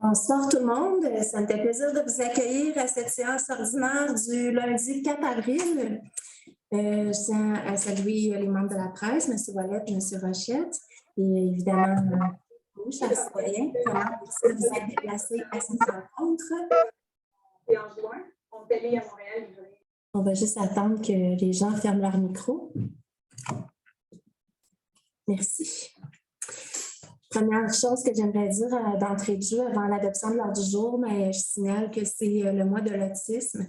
Bonsoir tout le monde. Ça me fait plaisir de vous accueillir à cette séance ordinaire du lundi 4 avril. Je tiens à saluer les membres de la presse, M. Ouellette et M. Rochette, et évidemment, vous, chers citoyens, comment vous êtes déplacés à cette rencontre. Et en juin, on est allé à Montréal. On va juste attendre que les gens ferment leur micro. Merci. Première chose que j'aimerais dire d'entrée de jeu avant l'adoption de l'ordre du jour, mais je signale que c'est le mois de l'autisme.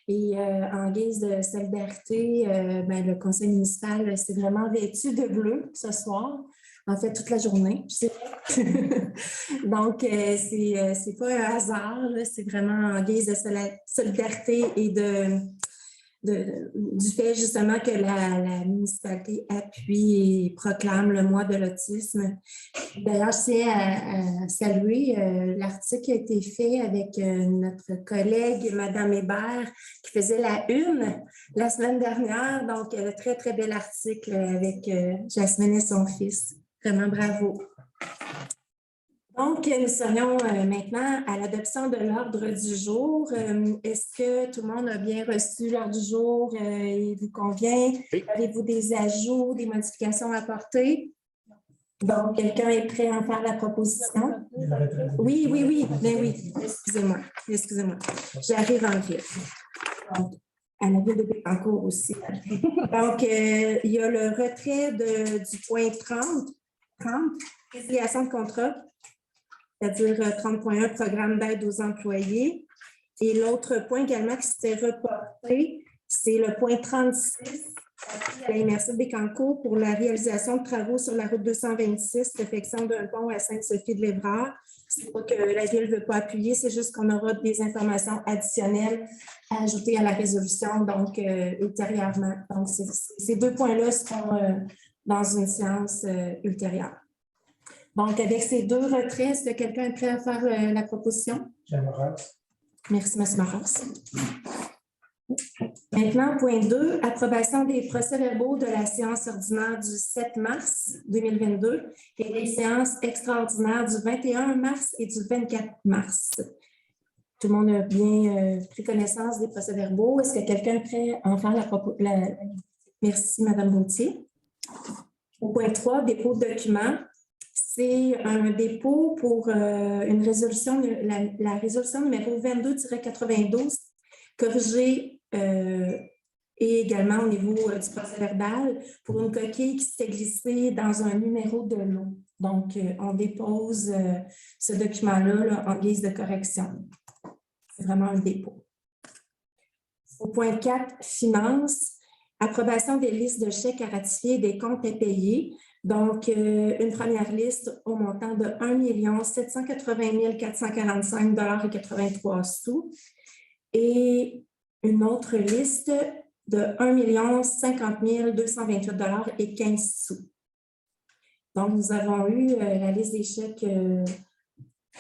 Et en guise de solidarité, le conseil municipal s'est vraiment vêtu de bleu ce soir. En fait, toute la journée. Donc, c'est pas un hasard, c'est vraiment en guise de solidarité et du fait justement que la municipalité appuie et proclame le mois de l'autisme. D'ailleurs, je tiens à saluer l'article qui a été fait avec notre collègue, Mme Hébert, qui faisait la une la semaine dernière. Donc, un très, très bel article avec Jasmine et son fils. Vraiment bravo. Donc, nous serions maintenant à l'adoption de l'ordre du jour. Est-ce que tout le monde a bien reçu l'ordre du jour? Il vous convient? Oui. Avez-vous des ajouts, des modifications à apporter? Donc, quelqu'un est prêt à en faire la proposition? Oui. Mais oui, excusez-moi. J'arrive en ville. Donc, à la ville de Bécancour aussi. Donc, il y a le retrait du point 30, résiliation de contrat, c'est-à-dire 30.1, programme d'aide aux employés. Et l'autre point également qui s'était reporté, c'est le point 36, à la MRC de Bécancour pour la réalisation de travaux sur la route 226, réfection d'un pont à Sainte-Sophie-de-l'Évrard. C'est pas que la Ville ne veut pas appuyer, c'est juste qu'on aura des informations additionnelles à ajouter à la résolution, donc ultérieurement. Donc, ces deux points-là seront dans une séance ultérieure. Donc, avec ces deux retraits, est-ce que quelqu'un est prêt à faire la proposition? Merci, M. Maras. Maintenant, point 2, approbation des procès-verbaux de la séance ordinaire du 7 mars 2022 et des séances extraordinaires du 21 mars et du 24 mars. Tout le monde a bien pris connaissance des procès-verbaux. Est-ce que quelqu'un est prêt à en faire la proposition? Merci, Mme Gauthier. Au point 3, dépôt de documents. C'est un dépôt pour une résolution, la résolution numéro 22-92, corrigée et également au niveau du procès-verbal pour une coquille qui s'est glissée dans un numéro de lot. Donc, on dépose ce document-là en guise de correction. C'est vraiment un dépôt. Au point 4, finances, approbation des listes de chèques à ratifier et des comptes à payer. Donc, une première liste au montant de 1 780 445,83 $ et une autre liste de 1 050 228,15 $. Donc, nous avons eu la liste des chèques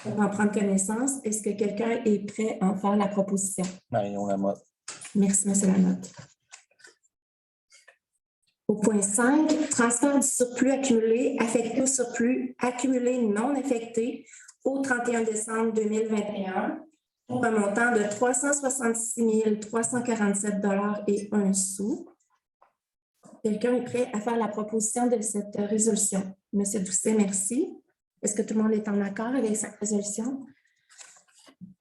pour en prendre connaissance. Est-ce que quelqu'un est prêt à en faire la proposition? Marion Lamotte. Merci, M. Lamotte. Au point 5, transfert du surplus accumulé affecté au surplus accumulé non affecté au 31 décembre 2021 pour un montant de 366 347,01 $. Quelqu'un est prêt à faire la proposition de cette résolution? Monsieur Doucet, merci. Est-ce que tout le monde est en accord avec cette résolution?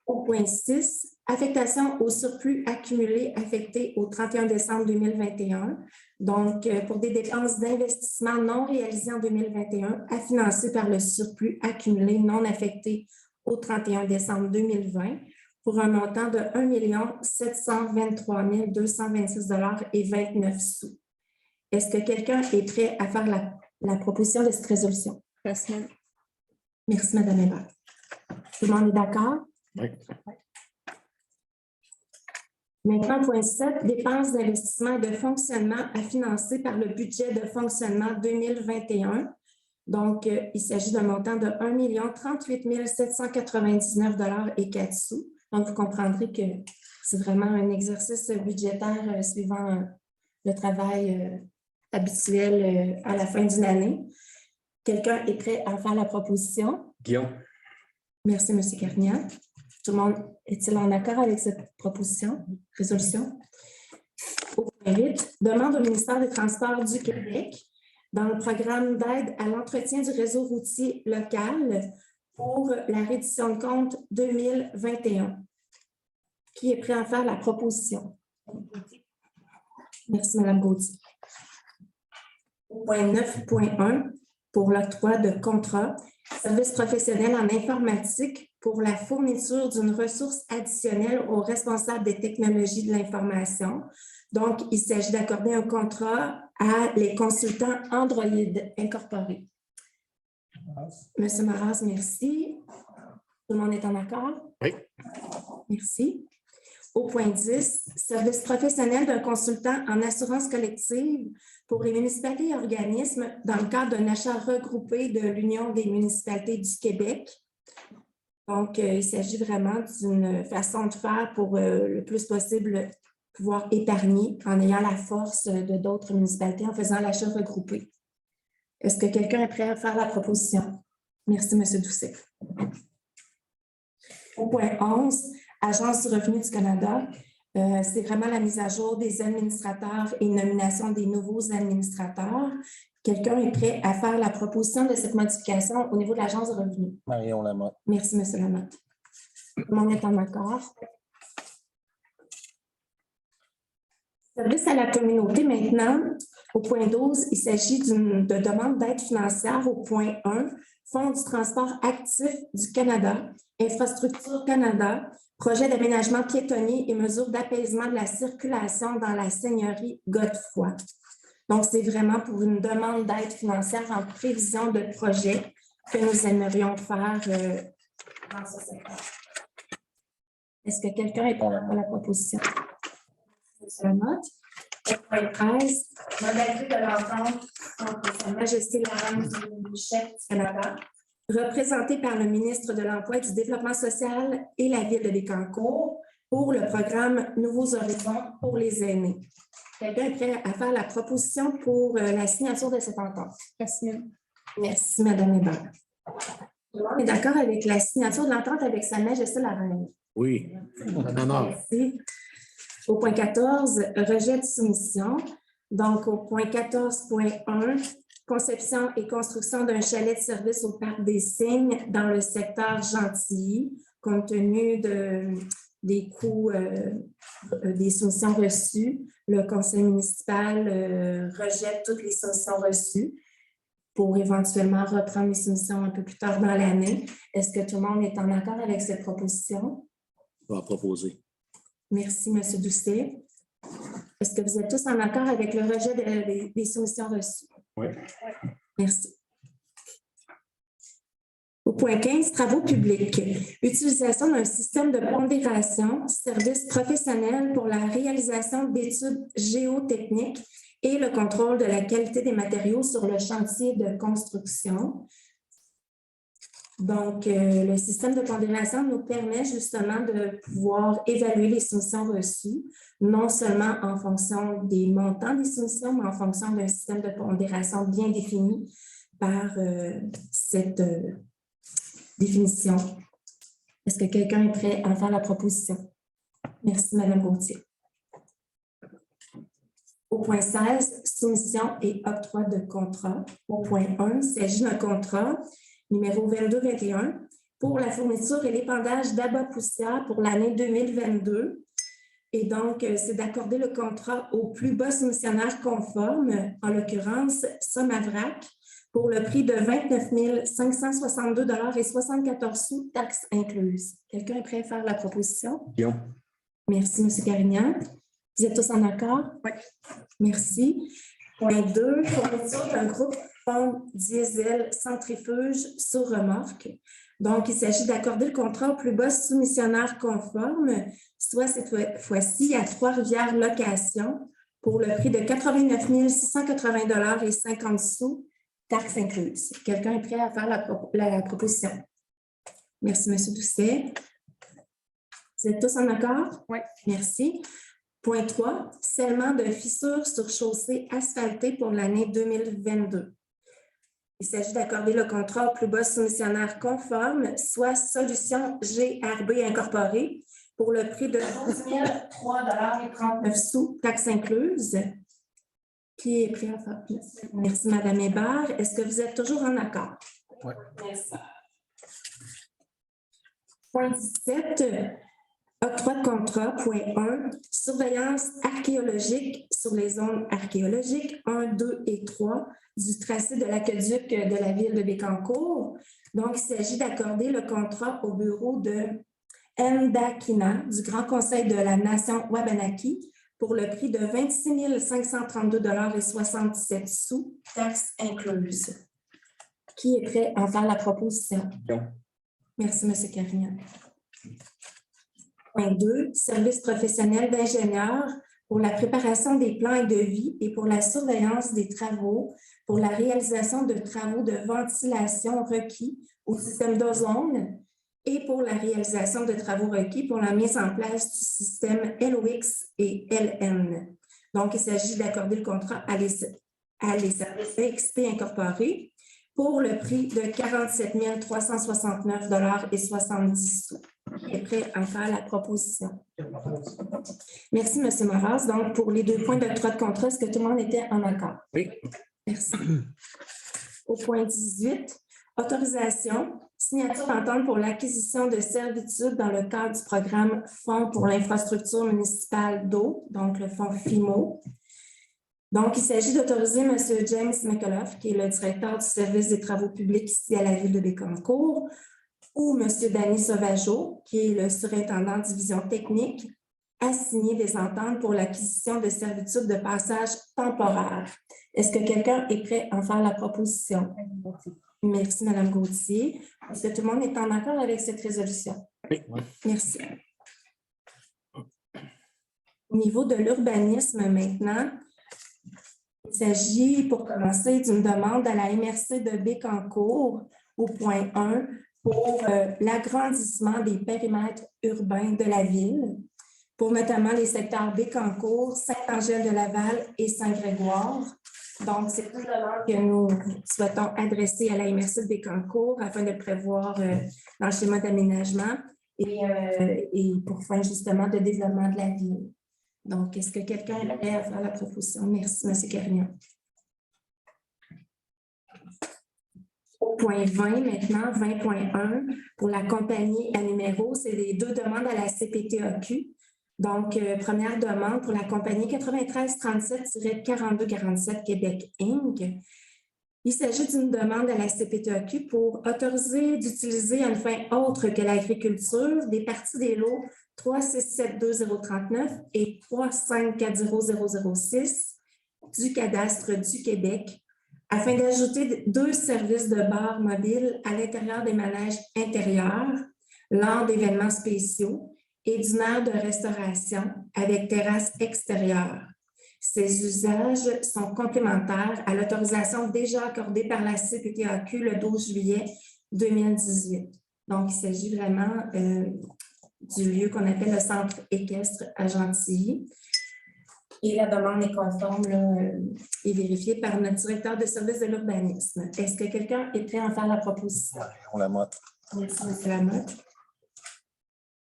Au point 6, affectation au surplus accumulé affecté au 31 décembre 2021, donc pour des dépenses d'investissement non réalisées en 2021 à financer par le surplus accumulé non affecté au 31 décembre 2020 pour un montant de 1 723 226,29 $. Est-ce que quelqu'un est prêt à faire la proposition de cette résolution? Merci, Mme Hébert. Tout le monde est d'accord? Oui. Maintenant, point 7, dépenses d'investissement et de fonctionnement à financer par le budget de fonctionnement 2021. Donc, il s'agit d'un montant de 1 038 799,04 $. Donc, vous comprendrez que c'est vraiment un exercice budgétaire suivant le travail habituel à la fin d'une année. Quelqu'un est prêt à faire la proposition? Guillaume. Merci, M. Carignan. Tout le monde est-il en accord avec cette résolution? Au point 8, demande au ministère des Transports du Québec, dans le programme d'aide à l'entretien du réseau routier local pour la reddition de compte 2021. Qui est prêt à faire la proposition? Merci, Mme Gauthier. Au point 9.1, pour l'octroi de contrat, service professionnel en informatique pour la fourniture d'une ressource additionnelle aux responsables des technologies de l'information. Donc, il s'agit d'accorder un contrat à les consultants Android incorporés. Monsieur Maras, merci. Tout le monde est en accord? Oui. Merci. Au point 10, service professionnel d'un consultant en assurance collective pour les municipalités et organismes dans le cadre d'un achat regroupé de l'Union des municipalités du Québec. Donc, il s'agit vraiment d'une façon de faire pour le plus possible pouvoir épargner en ayant la force de d'autres municipalités en faisant l'achat regroupé. Est-ce que quelqu'un est prêt à faire la proposition? Merci, M. Doucet. Au point 11, Agence du revenu du Canada, c'est vraiment la mise à jour des administrateurs et nomination des nouveaux administrateurs. Quelqu'un est prêt à faire la proposition de cette modification au niveau de l'Agence du revenu? Marion Lamotte. Merci, M. Lamotte. Tout le monde est en accord. Service à la communauté maintenant. Au point 12, il s'agit de demande d'aide financière au point 1, Fonds du transport actif du Canada, Infrastructure Canada, projet d'aménagement piétonnier et mesures d'apaisement de la circulation dans la seigneurie Godefroy. Donc, c'est vraiment pour une demande d'aide financière en prévision de projet que nous aimerions faire dans ce secteur. Est-ce que quelqu'un est pour la proposition? Monsieur Lamotte. Au point 13, modalité de l'entente entre Sa Majesté la Reine du chef du Canada, représentée par le ministre de l'Emploi et du Développement social et la Ville de Bécancour pour le programme Nouveaux Horizons pour les aînés. Quelqu'un est prêt à faire la proposition pour la signature de cette entente? Merci, Mme Hébert. On est d'accord avec la signature de l'entente avec Sa Majesté la Reine? Oui. Non. Merci. Au point 14, rejet de soumission. Donc, au point 14.1, conception et construction d'un chalet de service au Parc des Cygnes dans le secteur Gentilly, compte tenu des coûts des soumissions reçues. Le conseil municipal rejette toutes les soumissions reçues pour éventuellement reprendre les soumissions un peu plus tard dans l'année. Est-ce que tout le monde est en accord avec cette proposition? On va proposer. Merci, M. Doucet. Est-ce que vous êtes tous en accord avec le rejet des soumissions reçues? Oui. Merci. Au point 15, travaux publics. Utilisation d'un système de pondération, service professionnel pour la réalisation d'études géotechniques et le contrôle de la qualité des matériaux sur le chantier de construction. Donc, le système de pondération nous permet justement de pouvoir évaluer les soumissions reçues, non seulement en fonction des montants des soumissions, mais en fonction d'un système de pondération bien défini par cette définition. Est-ce que quelqu'un est prêt à faire la proposition? Merci, Mme Gauthier. Au point 16, soumission et octroi de contrat. Au point 1, il s'agit d'un contrat numéro 2221 pour la fourniture et l'épandage d'abat poussière pour l'année 2022. Et donc, c'est d'accorder le contrat au plus bas soumissionnaire conforme, en l'occurrence Somavrac, pour le prix de 29 562,74 $, taxes incluses. Quelqu'un est prêt à faire la proposition? Guillaume. Merci, M. Carignan. Vous êtes tous en accord? Oui. Merci. Point 2, fourniture d'un groupe pompe diesel centrifuge sur remorque. Donc, il s'agit d'accorder le contrat au plus bas soumissionnaire conforme, soit cette fois-ci à Trois-Rivières Location, pour le prix de 89 680,50 $, taxes incluses. Quelqu'un est prêt à faire la proposition? Merci, M. Doucet. Vous êtes tous en accord? Oui. Merci. Point 3, scellement de fissures sur chaussée asphaltée pour l'année 2022. Il s'agit d'accorder le contrat au plus bas soumissionnaire conforme, soit Solution GRB Incorporée, pour le prix de 12 003,39 taxes incluses. Qui est prêt à faire? Merci, Mme Hébert. Est-ce que vous êtes toujours en accord? Oui. Merci. Point 17, octroi de contrat. Point 1, surveillance archéologique sur les zones archéologiques 1, 2 et 3 du tracé de l'aqueduc de la ville de Bécancour. Donc, il s'agit d'accorder le contrat au bureau de Ndakina du Grand Conseil de la Nation Wabanaki pour le prix de 26 532,77 taxes incluses. Qui est prêt à faire la proposition? Non. Merci, M. Carignan. Point 2, service professionnel d'ingénieur pour la préparation des plans et devis et pour la surveillance des travaux, pour la réalisation de travaux de ventilation requis au système d'ozone et pour la réalisation de travaux requis pour la mise en place du système LOX et LN. Donc, il s'agit d'accorder le contrat à les services XP incorporés pour le prix de 47 369,70 $. Qui est prêt à faire la proposition? Merci, M. Maras. Donc, pour les 2 points d'octroi de contrat, est-ce que tout le monde était en accord? Oui. Merci. Au point 18, autorisation, signature d'entente pour l'acquisition de servitudes dans le cadre du programme Fonds pour l'infrastructure municipale d'eau, donc le fonds FIMO. Donc, il s'agit d'autoriser M. James McAuliffe, qui est le directeur du service des travaux publics ici à la ville de Bécancour, ou M. Danny Sauvageau, qui est le surintendant division technique, à signer des ententes pour l'acquisition de servitudes de passage temporaire. Est-ce que quelqu'un est prêt à en faire la proposition? Merci, Mme Gauthier. Est-ce que tout le monde est en accord avec cette résolution? Oui. Merci. Au niveau de l'urbanisme maintenant, il s'agit, pour commencer, d'une demande à la MRC de Bécancour, au point 1, pour l'agrandissement des périmètres urbains de la ville, pour notamment les secteurs Bécancour, Saint-Angèle-de-Laval et Saint-Grégoire. Donc, c'est une demande que nous souhaitons adresser à la MRC de Bécancour afin de le prévoir dans le schéma d'aménagement et pour fin justement de développement de la ville. Donc, est-ce que quelqu'un est prêt à faire la proposition? Merci, M. Carignan. Au point 20 maintenant, 20.1, pour la compagnie à numéro, c'est les 2 demandes à la CPTAQ. Donc, première demande pour la compagnie 9337-4247 Québec Inc. Il s'agit d'une demande à la CPTAQ pour autoriser d'utiliser à une fin autre que l'agriculture des parties des lots 3672039 et 3540006 du cadastre du Québec afin d'ajouter 2 services de bar mobile à l'intérieur des manèges intérieurs lors d'événements spéciaux et d'une aire de restauration avec terrasse extérieure. Ces usages sont complémentaires à l'autorisation déjà accordée par la CPTAQ le 12 juillet 2018. Donc, il s'agit vraiment du lieu qu'on appelle le centre équestre à Gentilly. Et la demande est conforme et vérifiée par notre directeur de service de l'urbanisme. Est-ce que quelqu'un est prêt à en faire la proposition? On la motte. Merci, M. Lamotte.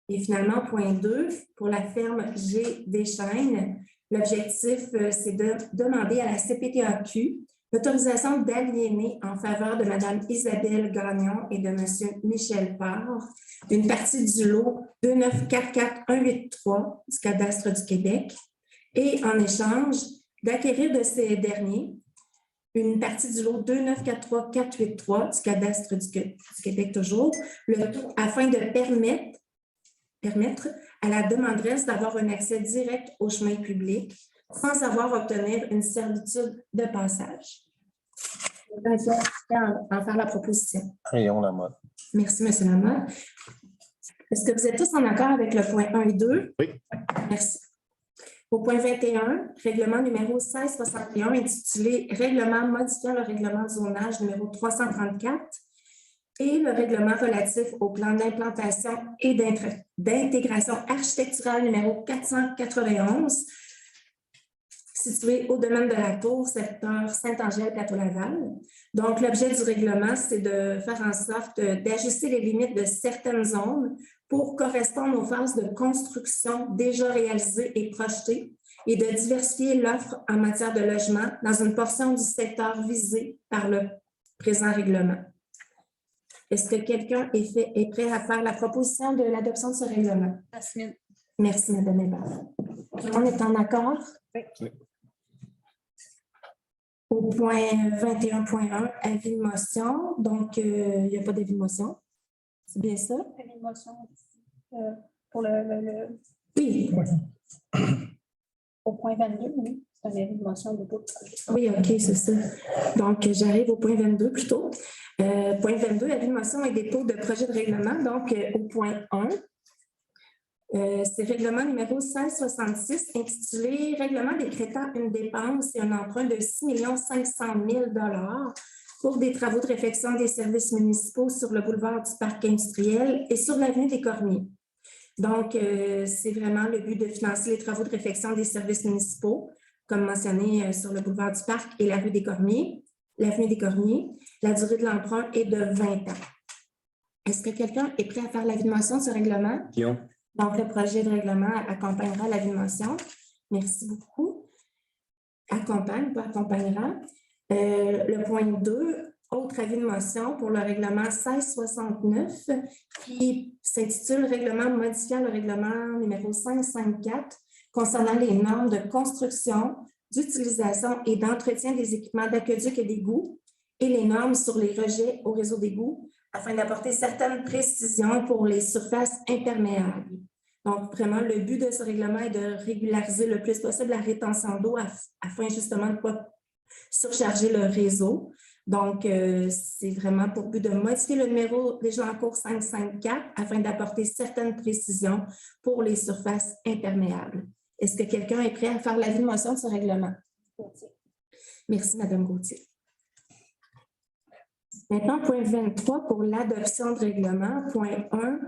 Et finalement, point 2, pour la ferme G Deschênes, l'objectif, c'est de demander à la CPTAQ l'autorisation d'aliéner en faveur de Mme Isabelle Gagnon et de M. Michel Parr une partie du lot 2944183 du cadastre du Québec et en échange d'acquérir de ces derniers une partie du lot 2943483 du cadastre du Québec toujours, le tout afin de permettre à la demanderesse d'avoir un accès direct au chemin public sans avoir à obtenir une servitude de passage. Je vais en faire la proposition. Rayon Lamotte. Merci, M. Lamotte. Est-ce que vous êtes tous en accord avec le point 1 et 2? Oui. Merci. Au point 21, règlement numéro 1661 intitulé « Règlement modifiant le règlement de zonage numéro 334 ». et le règlement relatif au plan d'implantation et d'intégration architecturale numéro 491, situé au domaine de la Tour, secteur Saint-Angèle-Plateau-Laval. Donc, l'objet du règlement, c'est de faire en sorte d'ajuster les limites de certaines zones pour correspondre aux phases de construction déjà réalisées et projetées et de diversifier l'offre en matière de logement dans une portion du secteur visé par le présent règlement. Est-ce que quelqu'un est prêt à faire la proposition de l'adoption de ce règlement? Merci, Mme Hébert. Tout le monde est en accord? Oui. Au point 21.1, avis de motion. Donc, il n'y a pas d'avis de motion. C'est bien ça? Avis de motion pour le... Oui. Au point 22, oui. C'est un avis de motion de groupe. Oui, OK, c'est ça. Donc, j'arrive au point 22 plutôt. Point 22, avis de motion et dépôt de projet de règlement. Donc, au point 1, c'est règlement numéro 1666 intitulé « Règlement décrétant une dépense et un emprunt de 6 500 000 $ pour des travaux de réfection des services municipaux sur le boulevard du Parc industriel et sur l'avenue des Cormiers. » Donc, c'est vraiment le but de financer les travaux de réfection des services municipaux, comme mentionné sur le boulevard du Parc et l'avenue des Cormiers. La durée de l'emprunt est de 20 ans. Est-ce que quelqu'un est prêt à faire l'avis de motion de ce règlement? Guillaume. Donc, le projet de règlement accompagnera l'avis de motion. Merci beaucoup. Accompagne, pas accompagnera. Le point 2, autre avis de motion pour le règlement 1669 qui s'intitule « Règlement modifiant le règlement numéro 554 concernant les normes de construction, d'utilisation et d'entretien des équipements d'aqueduc et d'égouts et les normes sur les rejets au réseau d'égouts afin d'apporter certaines précisions pour les surfaces imperméables. » Donc, vraiment, le but de ce règlement est de régulariser le plus possible la rétention d'eau afin justement de ne pas surcharger le réseau. Donc, c'est vraiment pour but de modifier le numéro déjà en cours 554 afin d'apporter certaines précisions pour les surfaces imperméables. Est-ce que quelqu'un est prêt à faire l'avis de motion de ce règlement? Merci, Mme Gauthier. Maintenant, point 23 pour l'adoption de règlement. Point 1,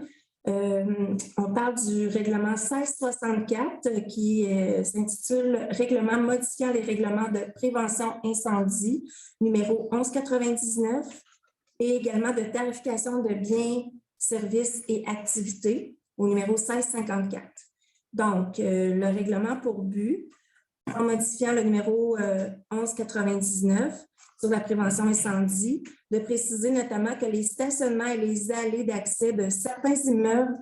on parle du règlement 1664 qui s'intitule « Règlement modifiant les règlements de prévention incendie numéro 1199 et également de tarification de biens, services et activités au numéro 1654. » Donc, le règlement pour but, en modifiant le numéro 1199 sur la prévention incendie, de préciser notamment que les stationnements et les allées d'accès de certains immeubles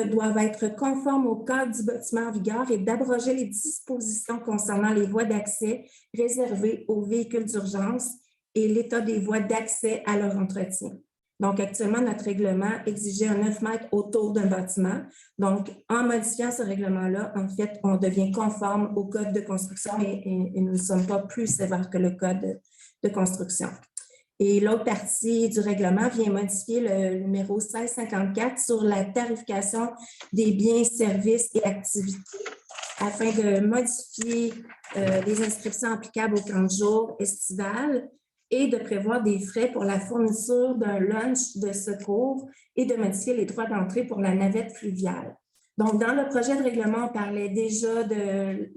doivent être conformes au code du bâtiment en vigueur et d'abroger les dispositions concernant les voies d'accès réservées aux véhicules d'urgence et l'état des voies d'accès à leur entretien. Donc, actuellement, notre règlement exigeait un 9 mètres autour d'un bâtiment. Donc, en modifiant ce règlement-là, en fait, on devient conforme au code de construction et nous ne sommes pas plus sévères que le code de construction. Et l'autre partie du règlement vient modifier le numéro 1654 sur la tarification des biens, services et activités afin de modifier les inscriptions applicables au camp de jour estival et de prévoir des frais pour la fourniture d'un lunch de secours et de modifier les droits d'entrée pour la navette fluviale. Donc, dans le projet de règlement, on parlait déjà de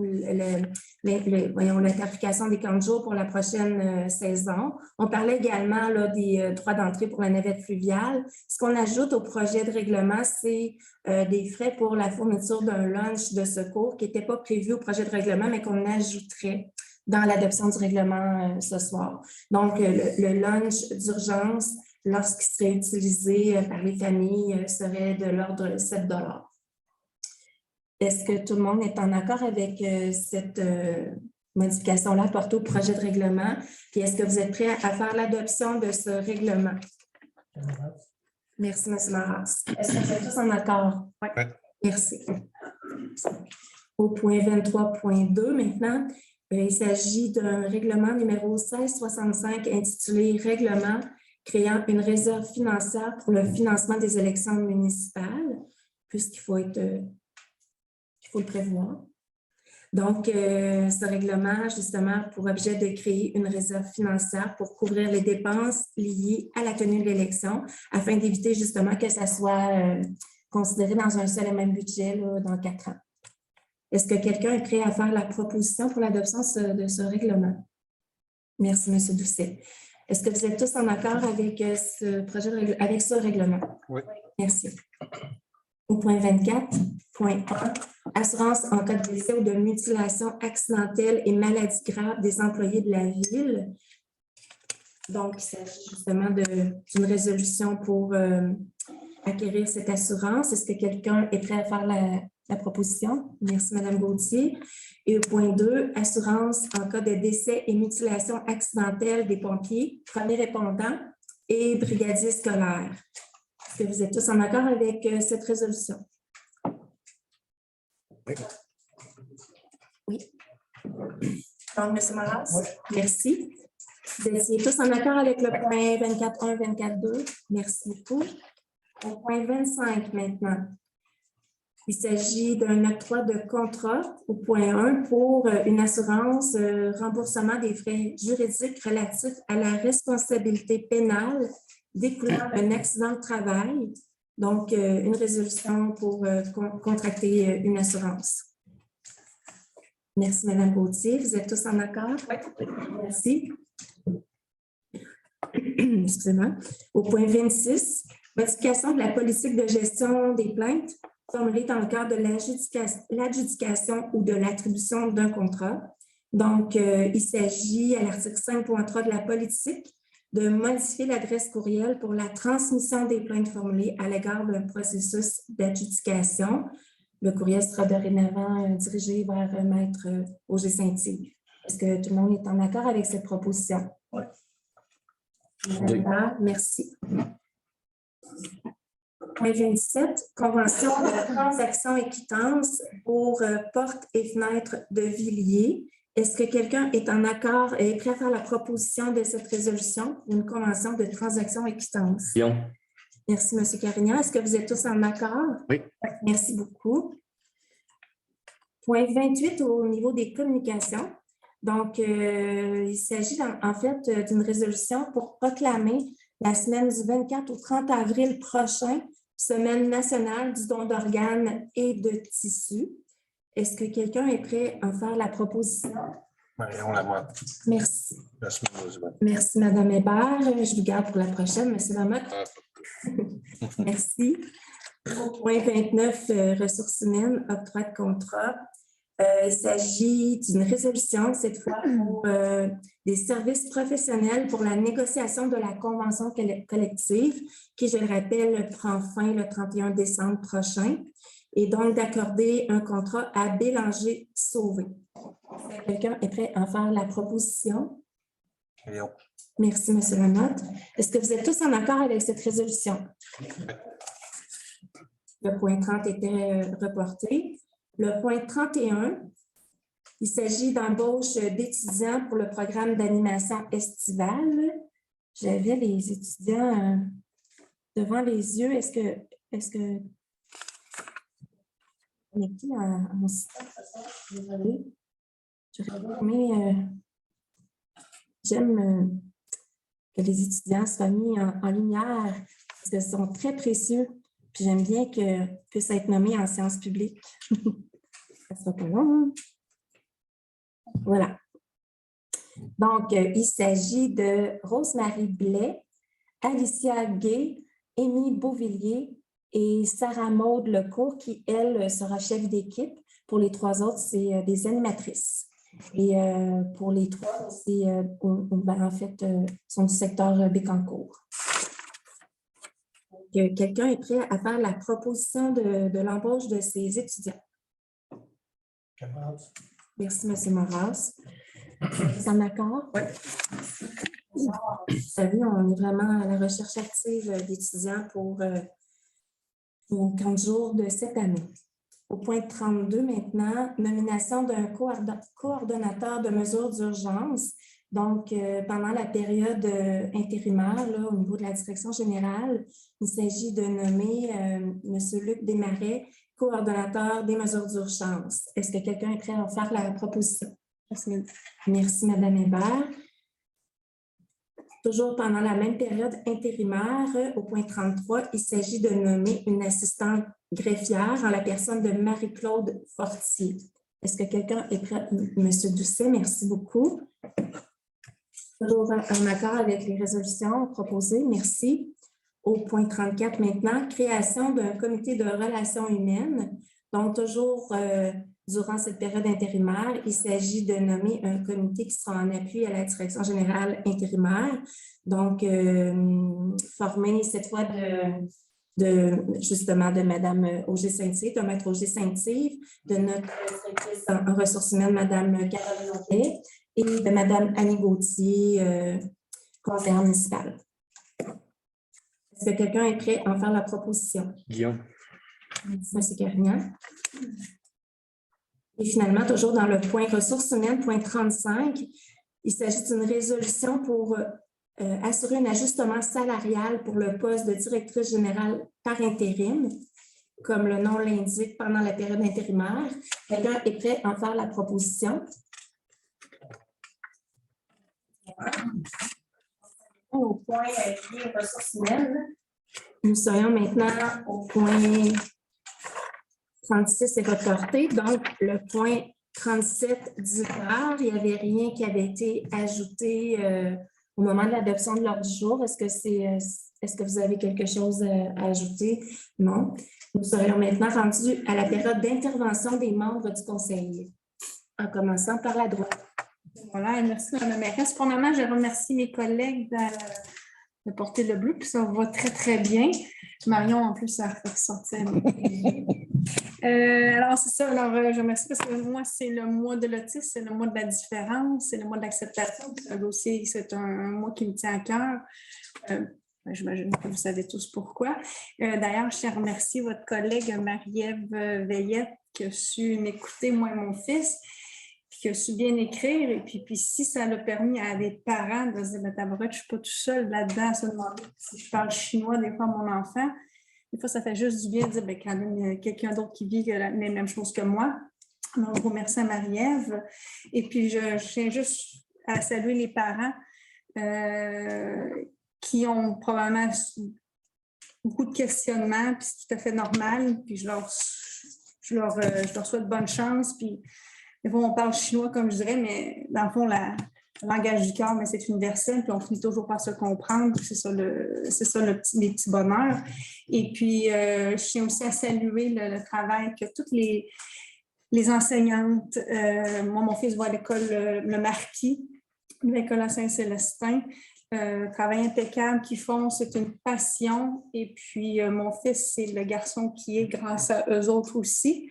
la tarification des camps de jour pour la prochaine saison. On parlait également là, des droits d'entrée pour la navette fluviale. Ce qu'on ajoute au projet de règlement, c'est des frais pour la fourniture d'un lunch de secours qui n'était pas prévu au projet de règlement, mais qu'on ajouterait dans l'adoption du règlement ce soir. Donc, le lunch d'urgence, lorsqu'il serait utilisé par les familles, serait de l'ordre de 7 $. Est-ce que tout le monde est en accord avec cette modification-là apportée au projet de règlement? Puis est-ce que vous êtes prêts à faire l'adoption de ce règlement? Merci, M. Maras. Est-ce que vous êtes tous en accord? Oui. Merci. Au point 23.2 maintenant, il s'agit d'un règlement numéro 1665 intitulé « Règlement créant une réserve financière pour le financement des élections municipales », puisqu'il faut le prévoir. Donc, ce règlement, justement, pour objet de créer une réserve financière pour couvrir les dépenses liées à la tenue de l'élection, afin d'éviter justement que ça soit considéré dans un seul et même budget là, dans 4 ans. Est-ce que quelqu'un est prêt à faire la proposition pour l'adoption de ce règlement? Merci, M. Doucet. Est-ce que vous êtes tous en accord avec ce règlement? Oui. Merci. Au point 24.1, assurance en cas de décès ou de mutilation accidentelle et maladie grave des employés de la ville. Donc, il s'agit justement d'une résolution pour acquérir cette assurance. Est-ce que quelqu'un est prêt à faire la proposition? Merci, Mme Gauthier. Et au point 2, assurance en cas de décès et mutilation accidentelle des pompiers, premiers répondants et brigadiers scolaires. Est-ce que vous êtes tous en accord avec cette résolution? Oui. Oui. Donc, M. Maras? Oui. Merci. Vous étiez tous en accord avec le point 24.1, 24.2? Merci beaucoup. Au point 25 maintenant. Il s'agit d'un octroi de contrat au point 1 pour une assurance remboursement des frais juridiques relatifs à la responsabilité pénale découlant d'un accident de travail. Donc, une résolution pour contracter une assurance. Merci, Mme Gauthier. Vous êtes tous en accord? Oui. Merci. Excusez-moi. Au point 26, modification de la politique de gestion des plaintes formulée dans le cadre de l'adjudication ou de l'attribution d'un contrat. Donc, il s'agit à l'article 5.3 de la politique de modifier l'adresse courriel pour la transmission des plaintes formulées à l'égard d'un processus d'adjudication. Le courriel sera dorénavant dirigé vers Maître Auger Saint-Yves. Est-ce que tout le monde est en accord avec cette proposition? Oui. Merci. Point 27, convention de transaction et quittance pour portes et fenêtres de Villiers. Est-ce que quelqu'un est en accord et est prêt à faire la proposition de cette résolution pour une convention de transaction et quittance? Dion. Merci, M. Carignan. Est-ce que vous êtes tous en accord? Oui. Merci beaucoup. Point 28 au niveau des communications. Donc, il s'agit en fait d'une résolution pour proclamer la semaine du 24 au 30 avril prochain, semaine nationale du don d'organes et de tissus. Est-ce que quelqu'un est prêt à faire la proposition? Marion Lamotte. Merci. La semaine du 20. Merci, Mme Hébert. Je vous garde pour la prochaine, M. Lamotte. Merci. Au point 29, ressources humaines, octroi de contrat. Il s'agit d'une résolution, cette fois, pour des services professionnels pour la négociation de la convention collective, qui, je le rappelle, prend fin le 31 décembre prochain, et donc d'accorder un contrat à Bélanger Sauvé. Quelqu'un est prêt à faire la proposition? Léon. Merci, M. Lamotte. Est-ce que vous êtes tous en accord avec cette résolution? Le point 30 était reporté. Le point 31, il s'agit d'embauche d'étudiants pour le programme d'animation estivale. J'avais les étudiants devant les yeux. Est-ce que on est qui en système? Désolée. J'aime que les étudiants soient mis en lumière parce qu'ils sont très précieux. Puis j'aime bien que puissent être nommés en sciences publiques. Ça ne sera pas long. Hein? Voilà. Donc, il s'agit de Rose-Marie Blais, Alicia Gay, Émy Beauvillier et Sarah Maude Lecourt, qui, elle, sera chef d'équipe. Pour les 3 autres, c'est des animatrices. Et pour les 3, c'est en fait, sont du secteur Bécancour. Quelqu'un est prêt à faire la proposition de l'embauche de ces étudiants? Merci, M. Maras. Vous êtes en accord? Oui. Vous savez, on est vraiment à la recherche active d'étudiants pour 40 jours de cette année. Au point 32 maintenant, nomination d'un coordonnateur de mesures d'urgence. Donc, pendant la période intérimaire, là, au niveau de la direction générale, il s'agit de nommer M. Luc Desmarais coordonnateur des mesures d'urgence. Est-ce que quelqu'un est prêt à faire la proposition? Merci, Mme Hébert. Toujours pendant la même période intérimaire, au point 33, il s'agit de nommer une assistante greffière en la personne de Marie-Claude Fortier. Est-ce que quelqu'un est prêt? M. Doucet, merci beaucoup. Toujours en accord avec les résolutions proposées, merci. Au point 34 maintenant, création d'un comité de relations humaines. Donc, toujours durant cette période intérimaire, il s'agit de nommer un comité qui sera en appui à la direction générale intérimaire. Donc, formé cette fois justement de Mme Auger-Saint-Yves, de Maître Auger-Saint-Yves, de notre directrice en ressources humaines, Mme Caroline Audet, et de Mme Annie Gauthier, conseillère municipale. Est-ce que quelqu'un est prêt à en faire la proposition? Guillaume. Merci, M. Carignan. Et finalement, toujours dans le point ressources humaines, point 35, il s'agit d'une résolution pour assurer un ajustement salarial pour le poste de directrice générale par intérim, comme le nom l'indique, pendant la période intérimaire. Quelqu'un est prêt à en faire la proposition? Au point ressources humaines, nous serions maintenant au point 36 est reporté. Donc, le point 37 du quart, il n'y avait rien qui avait été ajouté au moment de l'adoption de l'ordre du jour. Est-ce que vous avez quelque chose à ajouter? Non. Nous serions maintenant rendus à la période d'intervention des membres du conseil, en commençant par la droite. Voilà, et merci Mme la mairesse. Premièrement, je remercie mes collègues de porter le bleu, puis ça va très, très bien. Marion, en plus, ça a fait sortir. Alors, c'est ça. Alors, je remercie parce que moi, c'est le mois de l'autisme, c'est le mois de la différence, c'est le mois de l'acceptation. C'est un dossier, c'est un mois qui me tient à cœur. J'imagine que vous savez tous pourquoi. D'ailleurs, je tiens à remercier votre collègue Marie-Ève Veillette qui a su m'écouter, moi et mon fils, puis qui a su bien écrire. Et puis si ça l'a permis à des parents de se dire, je ne suis pas tout seul là-dedans à se demander si je parle chinois des fois à mon enfant. Des fois, ça fait juste du bien de dire, quand il y a quelqu'un d'autre qui vit les mêmes choses que moi. Alors, je vous remercie à Marie-Ève. Et puis, je tiens juste à saluer les parents qui ont probablement beaucoup de questionnements, puis c'est tout à fait normal. Puis, je leur souhaite bonne chance. Puis, des fois, on parle chinois, comme je dirais, mais dans le fond, le langage du cœur, mais c'est universel, puis on finit toujours par se comprendre. C'est ça les petits bonheurs. Et puis, je tiens aussi à saluer le travail que toutes les enseignantes, moi, mon fils va à l'école Le Marquis, l'école à Saint-Célestin, travail impeccable qu'ils font, c'est une passion. Et puis, mon fils, c'est le garçon qui est grâce à eux autres aussi.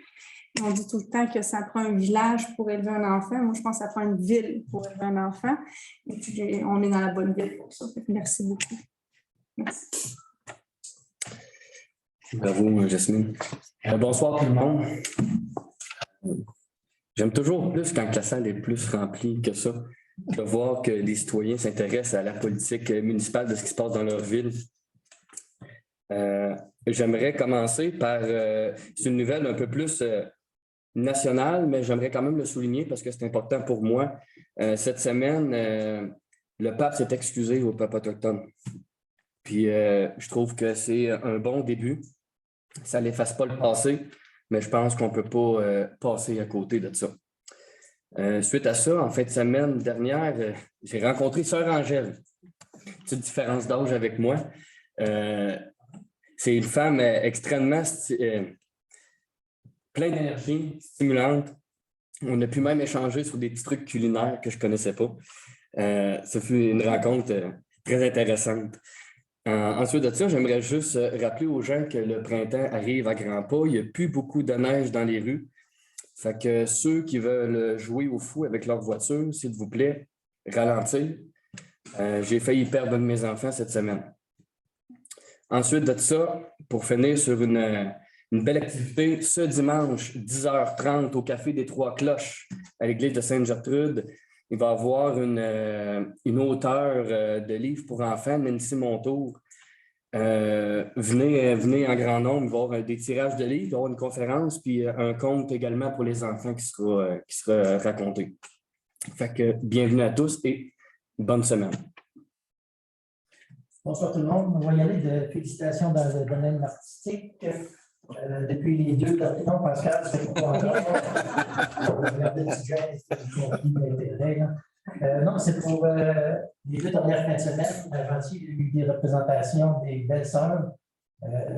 On dit tout le temps que ça prend un village pour élever un enfant. Moi, je pense que ça prend une ville pour élever un enfant. Et puis, on est dans la bonne ville pour ça. Merci beaucoup. Merci. Bravo, Jasmine. Bonsoir tout le monde. J'aime toujours plus quand la salle est plus remplie que ça, de voir que les citoyens s'intéressent à la politique municipale de ce qui se passe dans leur ville. J'aimerais commencer par, c'est une nouvelle un peu plus nationale, mais j'aimerais quand même le souligner parce que c'est important pour moi. Cette semaine, le pape s'est excusé au peuple autochtone. Puis je trouve que c'est un bon début. Ça n'efface pas le passé, mais je pense qu'on ne peut pas passer à côté de ça. Suite à ça, en fin de semaine dernière, j'ai rencontré Sœur Angèle. Petite différence d'âge avec moi. C'est une femme extrêmement pleine d'énergie, stimulante. On a pu même échanger sur des petits trucs culinaires que je ne connaissais pas. Ça fut une rencontre très intéressante. Ensuite de ça, j'aimerais juste rappeler aux gens que le printemps arrive à grands pas. Il n'y a plus beaucoup de neige dans les rues. Fait que ceux qui veulent jouer au fou avec leur voiture, s'il vous plaît, ralentir. J'ai failli perdre un de mes enfants cette semaine. Ensuite de ça, pour finir sur une belle activité, ce dimanche, 10h30, au Café des Trois Cloches, à l'église de Sainte-Gertrude, il va y avoir une auteure de livres pour enfants, Nancy Montour, Venez en grand nombre voir des tirages de livres, avoir une conférence, puis un conte également pour les enfants qui sera raconté. Fait que bienvenue à tous et bonne semaine. Bonsoir tout le monde. On va y aller de félicitations dans le domaine artistique. Depuis les 2 derniers temps, Pascal, c'est pas encore. Regardez le sujet, c'est un conflit d'intérêt. Non, c'est pour les 2 dernières fins de semaine. Avant-hier, il y a eu des représentations des belles-sœurs.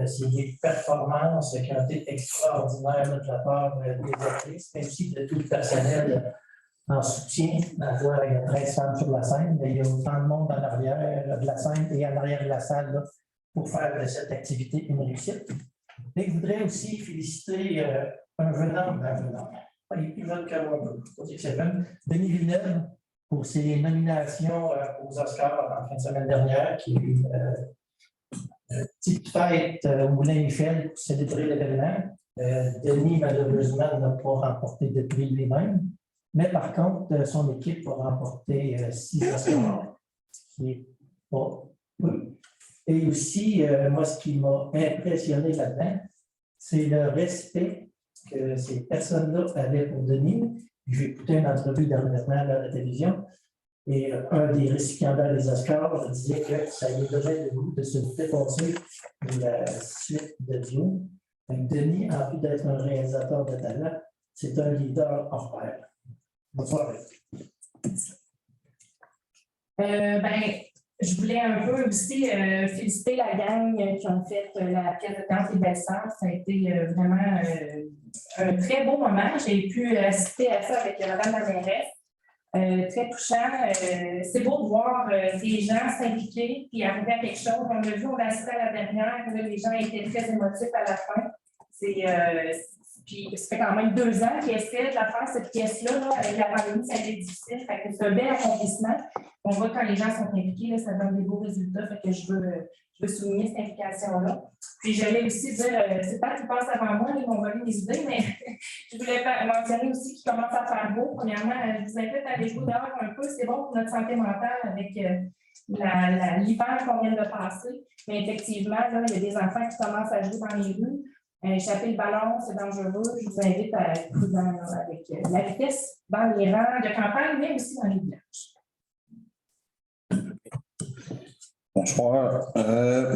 C'est des performances qui ont été extraordinaires de la part des actrices, ainsi que de tout le personnel en soutien. On voit il y a 13 femmes sur la scène, mais il y a autant de monde en arrière de la scène et en arrière de la salle là, pour faire de cette activité une réussite. Et je voudrais aussi féliciter un venant, il est plus jeune que moi, je dire que c'est jeune, Denis Villeneuve, pour ses nominations aux Oscars en fin de semaine dernière, qui a eu une petite fête au Moulin-Michel pour célébrer l'événement. Denis, malheureusement, n'a pas remporté de prix lui-même, mais par contre, son équipe a remporté 6 Oscars, ce qui n'est pas peu. Et aussi, moi, ce qui m'a impressionné là-dedans, c'est le respect que ces personnes-là avaient pour Denis. J'ai écouté une entrevue dernièrement à la télévision et un des récipiendaires des Oscars disait que ça lui donnait le goût de se dépasser la suite de Dio. Denis, en plus d'être un réalisateur de talent, c'est un leader hors pair. Bonsoir. Je voulais un peu aussi féliciter la gang qui ont fait la pièce de théâtre Les Belles-Sœurs. Ça a été vraiment un très beau moment. J'ai pu assister à ça avec Madame la mairesse. Très touchant. C'est beau de voir des gens s'impliquer et arriver à quelque chose. On l'a vu, on l'a assisté à la dernière. Là, les gens étaient très émotifs à la fin. Puis, ça fait quand même 2 ans qu'ils essaient de faire cette pièce-là. Là, avec la pandémie, ça a été difficile. C'est un bel accomplissement. On voit quand les gens sont impliqués, là, ça donne des beaux résultats. Fait que je veux souligner cette implication-là. Puis, j'allais aussi dire, c'est pas qui passe avant moi, ils m'ont volé mes idées, mais je voulais mentionner aussi qu'il commence à faire beau. Premièrement, je vous invite à aller jouer dehors un peu. C'est bon pour notre santé mentale avec l'hiver qu'on vient de passer. Mais effectivement, là, il y a des enfants qui commencent à jouer dans les rues. Échapper le ballon, c'est dangereux. Je vous invite à être prudent avec la vitesse dans les rangs de campagne, mais aussi dans les villages. Bonsoir.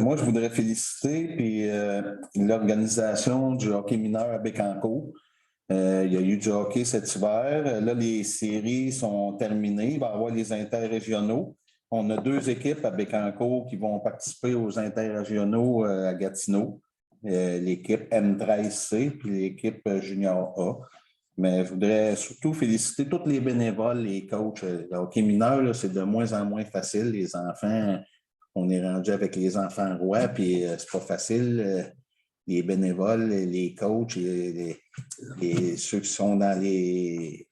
Moi, je voudrais féliciter l'organisation du hockey mineur à Bécancour. Il y a eu du hockey cet hiver. Là, les séries sont terminées. Il va y avoir les interrégionaux. On a 2 équipes à Bécancour qui vont participer aux interrégionaux à Gatineau. L'équipe M13C puis l'équipe Junior A. Mais je voudrais surtout féliciter tous les bénévoles, les coachs. Le hockey mineur, c'est de moins en moins facile. Les enfants, on est rendu avec les enfants rois, puis c'est pas facile. Les bénévoles, les coachs, ceux qui sont dans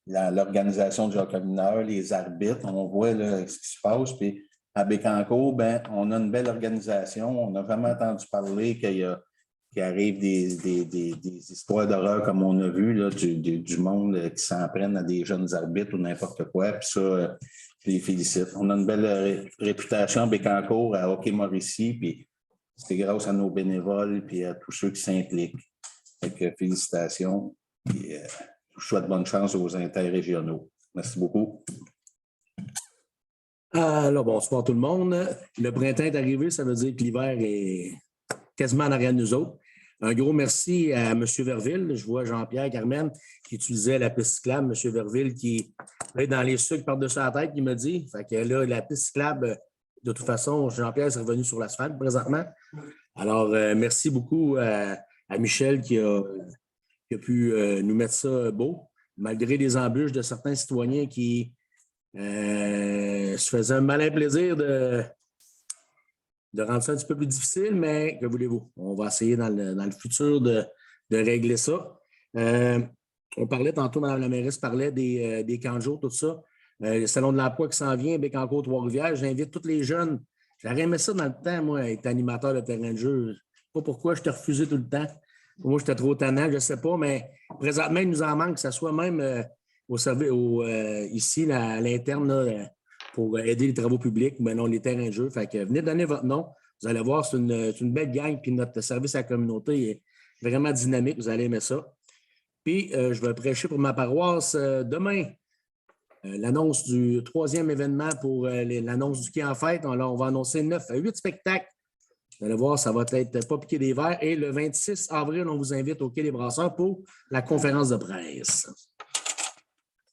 l'organisation du hockey mineur, les arbitres, on voit là, ce qui se passe. Puis à Bécancour, on a une belle organisation. On a vraiment entendu parler qu'il arrive des histoires d'horreur comme on a vu, là, du monde qui s'en prennent à des jeunes arbitres ou n'importe quoi. Puis ça, je les félicite. On a une belle réputation à Bécancour, à Hockey Mauricie, puis c'est grâce à nos bénévoles et à tous ceux qui s'impliquent. Donc, félicitations. Et, je souhaite bonne chance aux interrégionaux. Merci beaucoup. Alors, bonsoir tout le monde. Le printemps est arrivé, ça veut dire que l'hiver est quasiment en arrière de nous autres. Un gros merci à M. Verville. Je vois Jean-Pierre Carmen qui utilisait la piste cyclable. M. Verville qui est dans les sucres par-dessus la tête, qui m'a dit. Fait que là, la piste cyclable, de toute façon, Jean-Pierre est revenu sur l'asphalte présentement. Alors, merci beaucoup à Michel qui a pu nous mettre ça beau, malgré les embûches de certains citoyens qui se faisaient un malin plaisir de rendre ça un petit peu plus difficile, mais que voulez-vous? On va essayer dans le futur de régler ça. On parlait tantôt, Mme la mairesse parlait des camps de jour, tout ça. Le Salon de l'emploi qui s'en vient, Bécancour, Trois-Rivières. J'invite tous les jeunes. J'aurais aimé ça dans le temps, moi, être animateur de terrain de jeu. Je ne sais pas pourquoi je t'ai refusé tout le temps. Pour moi, j'étais trop tannant, je ne sais pas, mais présentement, il nous en manque, que ce soit même ici, à l'interne, pour aider les travaux publics, mais non, les terrains de jeu. Fait que venez donner votre nom. Vous allez voir, c'est une belle gang, puis notre service à la communauté est vraiment dynamique. Vous allez aimer ça. Puis, je vais prêcher pour ma paroisse demain. L'annonce du 3e événement pour l'annonce du quai en fête. Alors, on va annoncer 9 à 8 spectacles. Vous allez voir, ça va être pas piqué des verres. Et le 26 avril, on vous invite au Quai des Brasseurs pour la conférence de presse.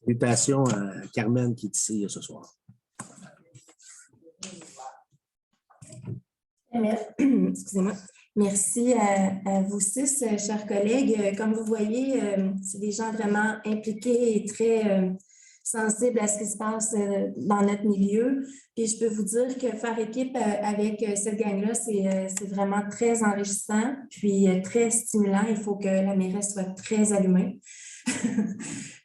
Salutations à Carmen qui est ici ce soir. Excusez-moi. Merci à vous six, chers collègues. Comme vous voyez, c'est des gens vraiment impliqués et très sensibles à ce qui se passe dans notre milieu. Puis je peux vous dire que faire équipe avec cette gang-là, c'est vraiment très enrichissant, puis très stimulant. Il faut que la mairesse soit très allumée.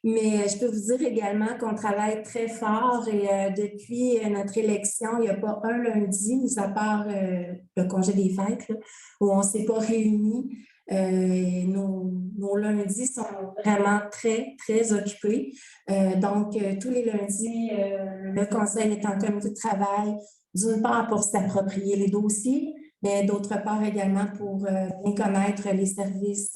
Mais je peux vous dire également qu'on travaille très fort et depuis notre élection, il n'y a pas un lundi, mis à part le congé des fêtes, là, où on ne s'est pas réunis. Nos lundis sont vraiment très, très occupés. Donc, tous les lundis, le conseil est en comité de travail, d'une part pour s'approprier les dossiers, mais d'autre part également pour bien connaître les services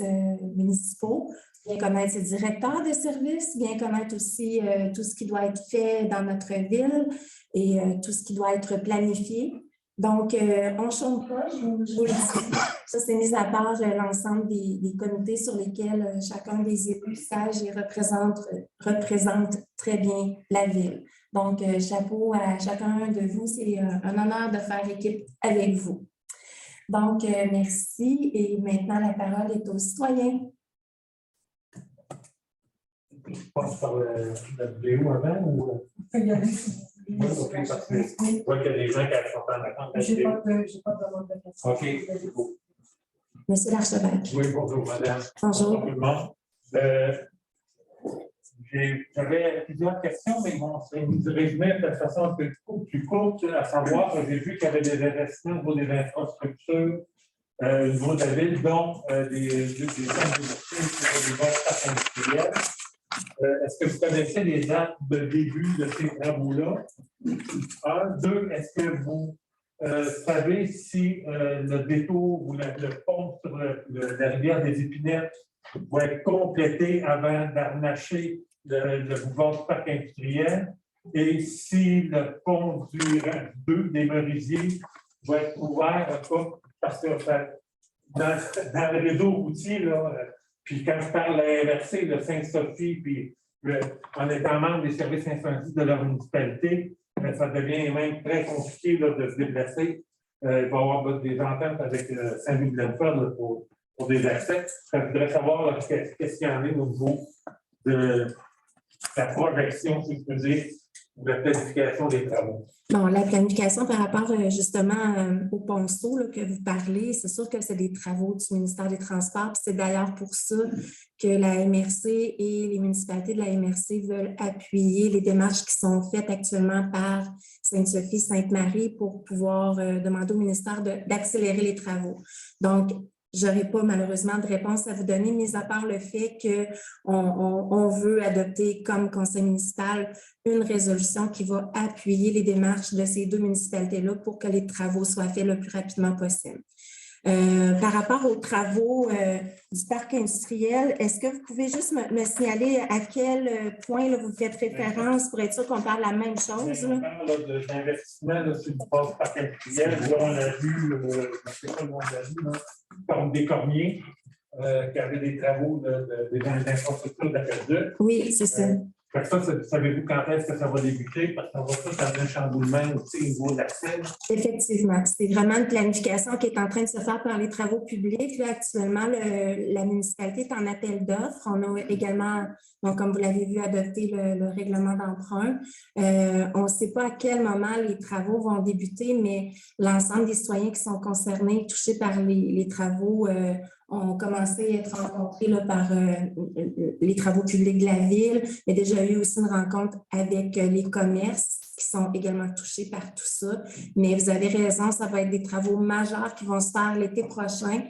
municipaux, bien connaître ses directeurs de services, bien connaître aussi tout ce qui doit être fait dans notre ville et tout ce qui doit être planifié. Donc, on ne chôme pas, je vous le dis. Ça, c'est mis à part l'ensemble des comités sur lesquels chacun des élus siège et représente très bien la ville. Donc, chapeau à chacun de vous. C'est un honneur de faire équipe avec vous. Donc, merci. Et maintenant, la parole est aux citoyens. Je passe par la vidéo avant ou... Oui, OK, parce que je vois qu'il y a des gens qui sont en attente. Je n'ai pas de demande de question. OK, c'est beau. Monsieur l'Archevêque. Oui, bonjour, madame. Bonjour. Tout le monde. J'avais plusieurs questions, mais bon, je vais vous résumer de façon un peu plus courte, à savoir que j'ai vu qu'il y avait des investissements au niveau des infrastructures au niveau de la ville, dont des centres de parcs industriels. Est-ce que vous connaissez les dates de début de ces travaux-là? Un. Deux, est-ce que vous savez si le détour ou le pont sur la rivière des Épinettes va être complété avant d'arnacher le boulevard du parc industriel? Et si le pont du 2 des Merisiers va être ouvert, parce que dans le réseau routier, là, puis quand je parle à MRC, le Sainte-Sophie, puis en étant membre des services incendies de leur municipalité, ça devient même très compliqué là, de se déplacer. Il va y avoir des ententes avec Saint-Louis-de-Lenford pour des accès. Je voudrais savoir qu'est-ce qu'il y en est au niveau de la projection, si je peux dire, ou la planification des travaux. Bon, la planification par rapport justement au ponceau là, que vous parlez, c'est sûr que c'est des travaux du ministère des Transports. C'est d'ailleurs pour ça que la MRC et les municipalités de la MRC veulent appuyer les démarches qui sont faites actuellement par Sainte-Sophie, Sainte-Marie pour pouvoir demander au ministère d'accélérer les travaux. Donc, je n'aurai pas malheureusement de réponse à vous donner, mis à part le fait qu'on veut adopter comme conseil municipal une résolution qui va appuyer les démarches de ces deux municipalités-là pour que les travaux soient faits le plus rapidement possible. Par rapport aux travaux du parc industriel, est-ce que vous pouvez juste me signaler à quel point là, vous faites référence pour être sûr qu'on parle de la même chose? On parle d'investissement sur le parc industriel. Là, on a vu, je ne sais pas le nom de la rue, comme des Cormiers, qui avaient des travaux d'infrastructure d'appel. Oui, c'est ça. Ça, savez-vous quand est-ce que ça va débuter? Parce qu'on va tout faire un chamboulement aussi au niveau de l'accès. Effectivement. C'est vraiment une planification qui est en train de se faire par les travaux publics. Là, actuellement, la municipalité est en appel d'offres. On a également, donc, comme vous l'avez vu, adopté le règlement d'emprunt. On ne sait pas à quel moment les travaux vont débuter, mais l'ensemble des citoyens qui sont concernés, touchés par les travaux, ont commencé à être rencontrés là, par les travaux publics de la ville. Il y a déjà eu aussi une rencontre avec les commerces qui sont également touchés par tout ça. Mais vous avez raison, ça va être des travaux majeurs qui vont se faire l'été prochain.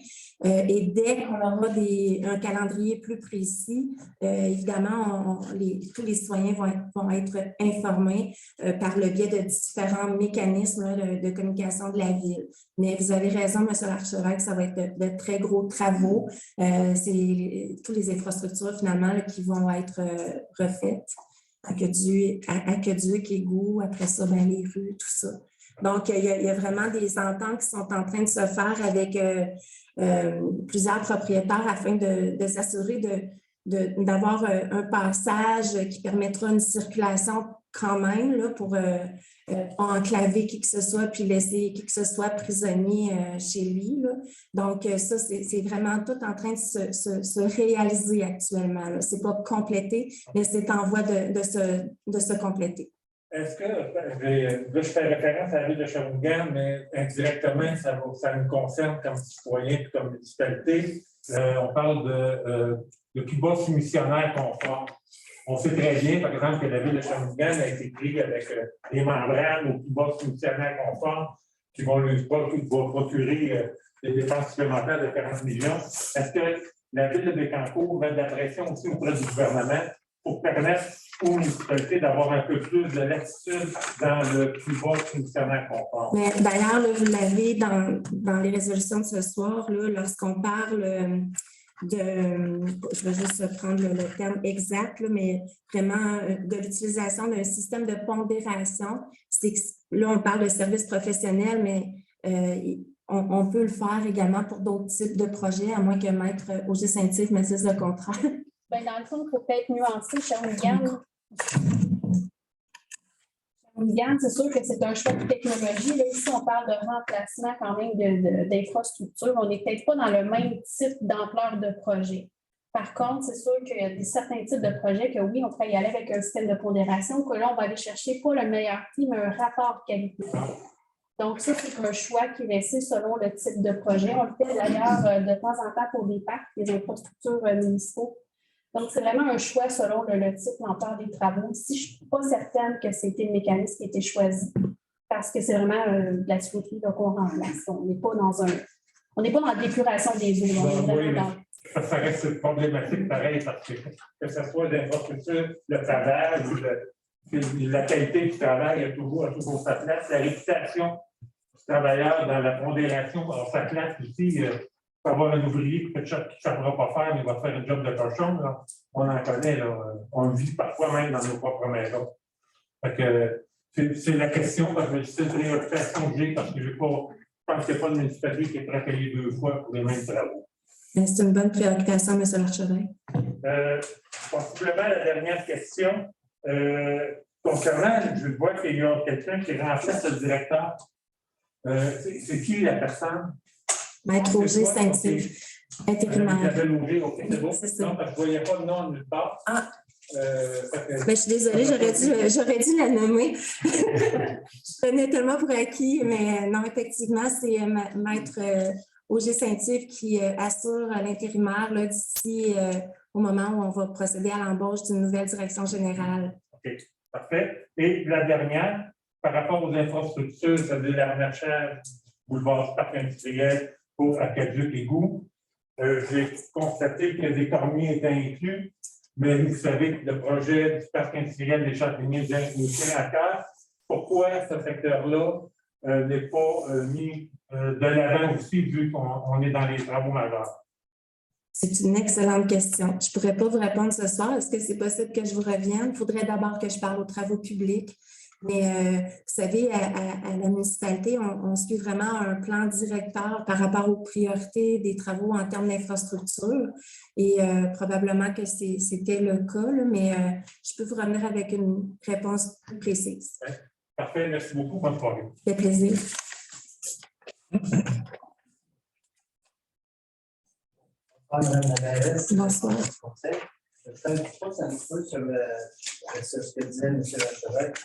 Et dès qu'on aura un calendrier plus précis, évidemment, tous les citoyens vont être informés par le biais de différents mécanismes là, de communication de la ville. Mais vous avez raison, M. l'archevêque, ça va être de très gros travaux. C'est toutes les infrastructures, finalement, là, qui vont être refaites. Aqueduc, égouts, après ça, ben, les rues, tout ça. Donc, il y a vraiment des ententes qui sont en train de se faire avec plusieurs propriétaires afin de s'assurer d'avoir un passage qui permettra une circulation quand même là, pour enclaver qui que ce soit puis laisser qui que ce soit prisonnier chez lui. Là. Donc, ça, c'est vraiment tout en train de se réaliser actuellement. Ce n'est pas complété, mais c'est en voie de se compléter. Est-ce que, là, je fais référence à la ville de Shawinigan, mais indirectement, ça nous concerne comme citoyens et comme municipalité. On parle de plus bas soumissionnaire conforme. On sait très bien, par exemple, que la ville de Shawinigan a été prise avec des membranes au plus bas soumissionnaire conforme qui vont procurer des dépenses supplémentaires de 40 millions. Est-ce que la ville de Bécancour met de la pression aussi auprès du gouvernement pour permettre aux municipalités d'avoir un peu plus de latitude dans le plus bas soumissionnaire conforme? D'ailleurs, vous l'avez dans les résolutions de ce soir, là, lorsqu'on parle je vais juste prendre le terme exact, là, mais vraiment de l'utilisation d'un système de pondération. C'est que là, on parle de services professionnels, mais on peut le faire également pour d'autres types de projets, à moins que Maître Auger Saint-Yves me dise le contraire. Bien, dans le fond, il faut peut-être nuancer Shawinigan. Shawinigan, c'est sûr que c'est un choix de technologie. Là, ici, on parle de remplacement quand même d'infrastructures. On n'est peut-être pas dans le même type d'ampleur de projet. Par contre, c'est sûr qu'il y a certains types de projets que oui, on pourrait y aller avec un système de pondération, que là, on va aller chercher pas le meilleur prix, mais un rapport qualité. Donc, ça, c'est un choix qui est laissé selon le type de projet. On le fait d'ailleurs de temps en temps pour des parcs, des infrastructures municipaux. Donc, c'est vraiment un choix selon le type, l'ampleur des travaux. Ici, je ne suis pas certaine que c'était le mécanisme qui a été choisi parce que c'est vraiment de la tuyauterie qu'on remplace. On n'est pas dans l'épuration des eaux. Ça reste problématique pareil parce que ce soit l'infrastructure, le travail ou la qualité du travail a toujours sa place. La réputation du travailleur dans la pondération a sa place aussi. Avoir un ouvrier qui ne pourra pas faire, mais il va faire un job de cochon. Là. On en connaît, là. On le vit parfois même dans nos propres maisons. C'est la question, parce que c'est une préoccupation que j'ai, parce que je pense qu'il n'y a pas de municipalité qui est prêt à payer 2 fois pour les mêmes travaux. C'est une bonne préoccupation, M. l'archevêque. Possiblement, la dernière question. Concernant, je vois qu'il y a quelqu'un qui remplace le directeur. C'est qui la personne? Maître Auger Saint-Yves, intérimaire. C'est ça. Non, parce que je ne voyais pas le nom nulle part. Ah. Je suis désolée, j'aurais dû la nommer. Je prenais tellement pour acquis, mais non, effectivement, c'est Maître Auger Saint-Yves qui assure l'intérimaire d'ici au moment où on va procéder à l'embauche d'une nouvelle direction générale. OK, parfait. Et la dernière, par rapport aux infrastructures, c'est-à-dire l'armachage, boulevard parc industriel, pour Aqueduc égouts. J'ai constaté que les cormiers étaient inclus, mais vous savez que le projet du parc industriel des Châtaigniers nous tient à cœur. Pourquoi ce secteur-là n'est pas mis de l'avant aussi, vu qu'on est dans les travaux majeurs? C'est une excellente question. Je ne pourrais pas vous répondre ce soir. Est-ce que c'est possible que je vous revienne? Il faudrait d'abord que je parle aux travaux publics. Mais vous savez, à la municipalité, on suit vraiment un plan directeur par rapport aux priorités des travaux en termes d'infrastructure. Et probablement que c'était le cas, là, mais je peux vous revenir avec une réponse plus précise. Parfait, merci beaucoup. Bonne soirée. Ça fait plaisir. Bonsoir. Je fais un petit peu sur ce que disait M. l'archevêque.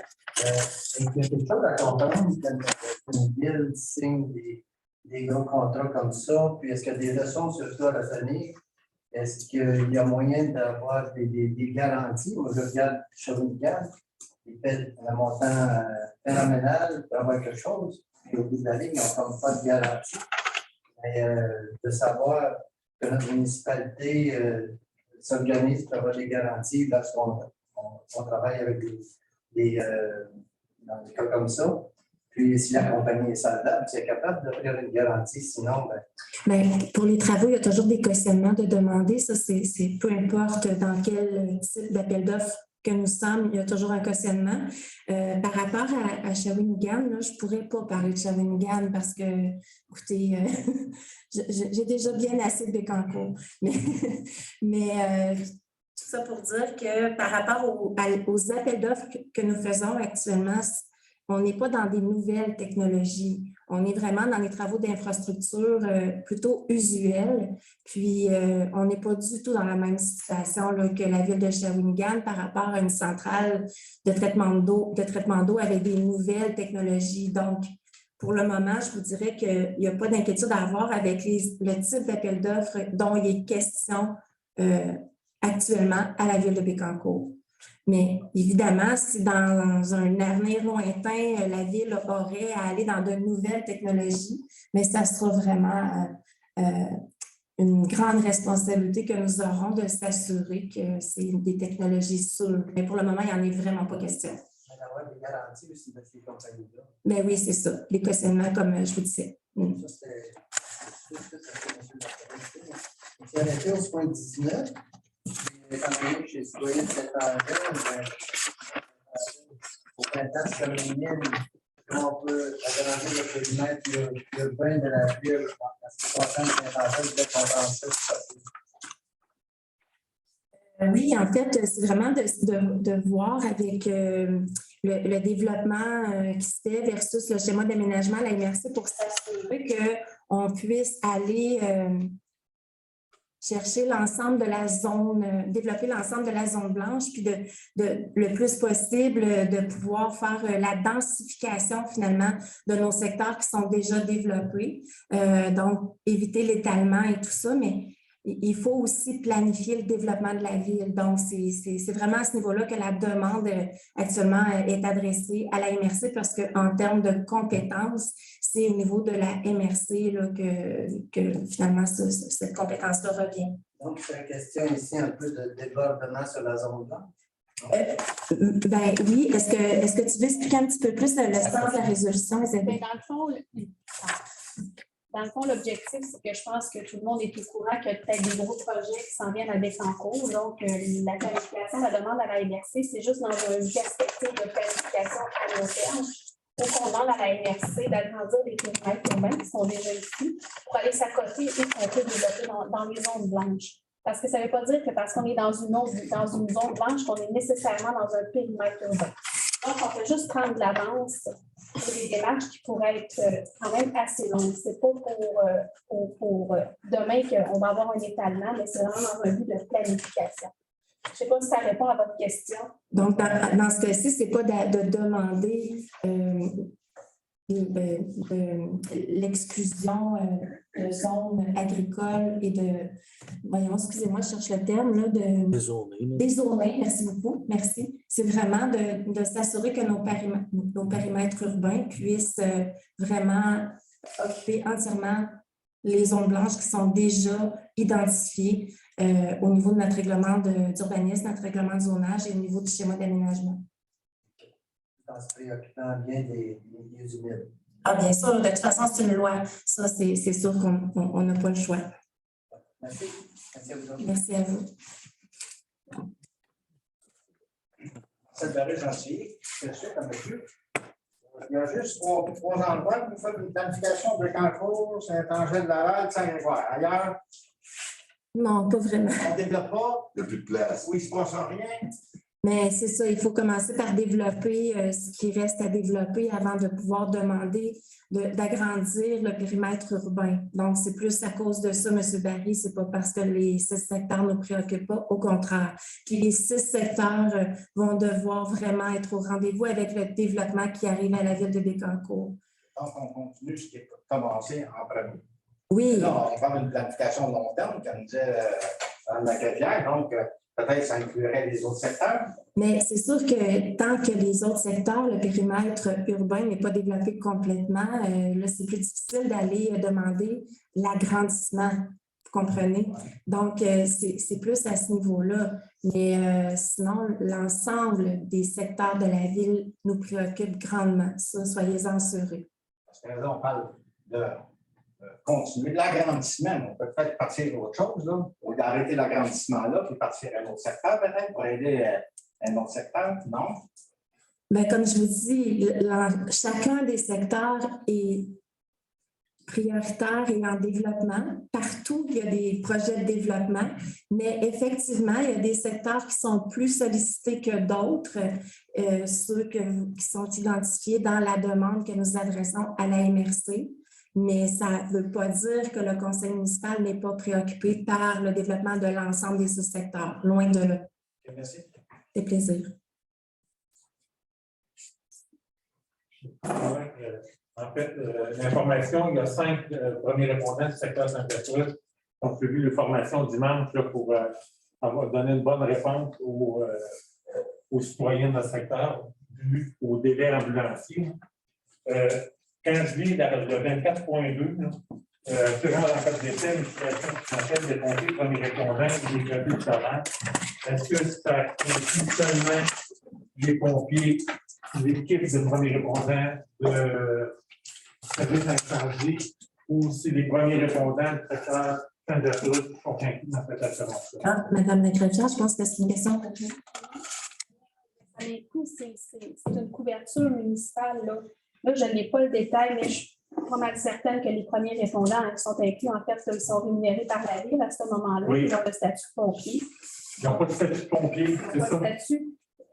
Il y a quelque chose à comprendre quand une ville signe des gros contrats comme ça, puis est-ce qu'il y a des leçons sur ça à retenir? Est-ce qu'il y a moyen d'avoir des garanties? Moi, je regarde Shawinigan, il fait un montant phénoménal pour avoir quelque chose, puis au bout de la ligne, ils n'ont comme pas de garantie. Mais de savoir que notre municipalité s'organise pour avoir des garanties lorsqu'on travaille avec dans des cas comme ça. Puis si la compagnie est solvable, c'est capable d'offrir une garantie, sinon, Pour les travaux, il y a toujours des cautionnements de demander. Ça, c'est peu importe dans quel type d'appel d'offres que nous sommes, il y a toujours un cautionnement. Par rapport à Shawinigan, là, je ne pourrais pas parler de Shawinigan parce que, écoutez, j'ai déjà bien assez de Bécancour. Mais tout ça pour dire que par rapport aux appels d'offres que nous faisons actuellement, on n'est pas dans des nouvelles technologies. On est vraiment dans les travaux d'infrastructure plutôt usuels. Puis, on n'est pas du tout dans la même situation là, que la ville de Shawinigan par rapport à une centrale de traitement d'eau avec des nouvelles technologies. Donc, pour le moment, je vous dirais qu'il n'y a pas d'inquiétude à avoir avec le type d'appel d'offres dont il est question actuellement à la ville de Bécancour. Mais évidemment, si dans un avenir lointain, la ville aurait à aller dans de nouvelles technologies, mais ça sera vraiment une grande responsabilité que nous aurons de s'assurer que c'est des technologies sûres. Mais pour le moment, il n'y en est vraiment pas question. avoir des garanties aussi de ces compagnies-là. Mais oui, c'est ça. Les cautionnements, comme je vous disais. Ça, c'était M. Arrêté au point 19. Étant donné que j'ai citoyen de cet âge-là, au printemps, c'est comme une mine. On peut agrandir le périmètre urbain de la ville en ce qui concerne Saint-Angèle de Oui, en fait, c'est vraiment de voir avec le développement qui se fait versus le schéma d'aménagement à la MRC pour s'assurer qu'on puisse aller chercher l'ensemble de la zone, développer l'ensemble de la zone blanche, puis le plus possible de pouvoir faire la densification finalement de nos secteurs qui sont déjà développés. Donc, éviter l'étalement et tout ça, mais il faut aussi planifier le développement de la ville. Donc, c'est vraiment à ce niveau-là que la demande actuellement est adressée à la MRC parce qu'en termes de compétences, c'est au niveau de la MRC là, que finalement cette compétence-là revient. Donc, c'est une question ici un peu de débordement sur la zone blanche. Ben oui. Est-ce que tu veux expliquer un petit peu plus le sens de la résolution, Isabelle? Dans le fond, l'objectif, c'est que je pense que tout le monde est au courant qu'il y a peut-être des gros projets qui s'en viennent à Bécancour. Donc, la planification, la demande à la MRC, c'est juste dans une perspective de planification à long terme. Où on demande à la MRC d'agrandir les périmètres urbains qui sont déjà ici pour aller s'accoter et qu'on peut développer dans les zones blanches. Parce que ça ne veut pas dire que parce qu'on est dans une zone blanche qu'on est nécessairement dans un périmètre urbain. Donc, on peut juste prendre de l'avance pour des démarches qui pourraient être quand même assez longues. Ce n'est pas pour demain qu'on va avoir un étalement, mais c'est vraiment dans un but de planification. Je ne sais pas si ça répond à votre question. Donc, dans ce cas-ci, ce n'est pas de demander l'exclusion de zones agricoles et de, voyons, excusez-moi, je cherche le terme, là, de dézoner, merci beaucoup, merci. C'est vraiment de s'assurer que nos périmètres urbains puissent vraiment occuper entièrement les zones blanches qui sont déjà identifiées au niveau de notre règlement d'urbanisme, notre règlement de zonage et au niveau du schéma d'aménagement. En se préoccupant bien des milieux humides. Ah, bien sûr, de toute façon, c'est une loi. Ça, c'est sûr qu'on n'a pas le choix. Merci. Merci à vous. Merci à vous. C'est de gentil. C'est sûr, comme monsieur. Il y a juste trois endroits où vous faites une planification de Bécancour, Saint-Angèle-de-Laval, Saint-Grégoire. Ailleurs, non, pas vraiment. On ne développe pas. Il n'y a plus de place. Oui, il ne se passe rien. Mais c'est ça, il faut commencer par développer ce qui reste à développer avant de pouvoir demander d'agrandir le périmètre urbain. Donc, c'est plus à cause de ça, M. Barry, c'est pas parce que les 6 secteurs ne nous préoccupent pas, au contraire. Puis les 6 secteurs vont devoir vraiment être au rendez-vous avec le développement qui arrive à la ville de Bécancour. Donc, on continue ce qui est commencé en premier. Oui. Là, on parle d'une planification de long terme, comme disait Mme Lacadière. Donc, peut-être ça inclurait les autres secteurs. Mais c'est sûr que tant que les autres secteurs, le périmètre urbain n'est pas développé complètement, là, c'est plus difficile d'aller demander l'agrandissement. Vous comprenez? Donc, c'est plus à ce niveau-là. Mais sinon, l'ensemble des secteurs de la ville nous préoccupe grandement. Ça, soyez-en assurés. Parce que là, on parle de continuer l'agrandissement. On peut peut-être partir d'autre chose, là, ou d'arrêter l'agrandissement-là, puis partir à un autre secteur, peut-être, pour aider un autre secteur, non? Bien, comme je vous dis, chacun des secteurs est prioritaire et en développement. Partout, il y a des projets de développement, mais effectivement, il y a des secteurs qui sont plus sollicités que d'autres, ceux qui sont identifiés dans la demande que nous adressons à la MRC. Mais ça ne veut pas dire que le conseil municipal n'est pas préoccupé par le développement de l'ensemble des sous-secteurs. Loin de là. Merci. C'est plaisir. En fait, l'information, il y a 5 premiers répondants du secteur Sainte-Gertrude qui ont suivi les formations dimanche là, pour donner une bonne réponse aux citoyens de notre secteur, au délai ambulancier. Quand je lis le 24.2, selon la code d'essai, l'utilisation essentielle des pompiers, premiers répondants et des crédits de salaire, est-ce que ça inclut seulement les pompiers, l'équipe de premiers répondants de service incendie ou si les premiers répondants du secteur Sainte-Gertrude sont inclus dans cette assurance-là? Ah, Madame la greffière, je pense que c'est une question. C'est une couverture municipale. Là, je n'ai pas le détail, mais je suis pas mal certaine que les premiers répondants qui sont inclus, en fait, ils sont rémunérés par la ville à ce moment-là. Oui. Ils ont le statut de pompier. Ils n'ont pas de statut de pompier, c'est ça?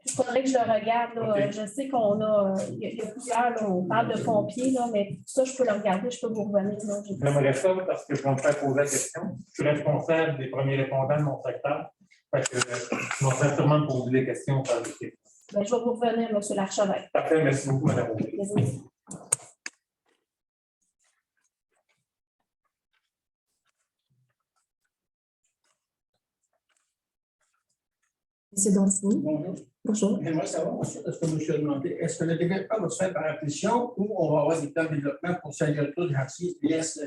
Il faudrait que je le regarde. Là. Okay. Je sais qu'on a, il y a plusieurs, là, on parle de pompiers, là, mais ça, je peux le regarder, je peux vous revenir. J'aimerais ça parce que je vais me faire poser la question. Je suis responsable des premiers répondants de mon secteur. Fait que je m'en vais sûrement poser des questions par l'équipe. Ben, je vais vous revenir, M. l'archevêque. Parfait, merci beaucoup, Mme Aubry. M. Dontini. Bonjour. Bonjour. J'aimerais savoir, ensuite, est-ce que je me suis demandé, est-ce que le développement va se faire par attrition ou on va avoir des plans de développement pour Sainte-Gertrude, Jarcy, l'Est,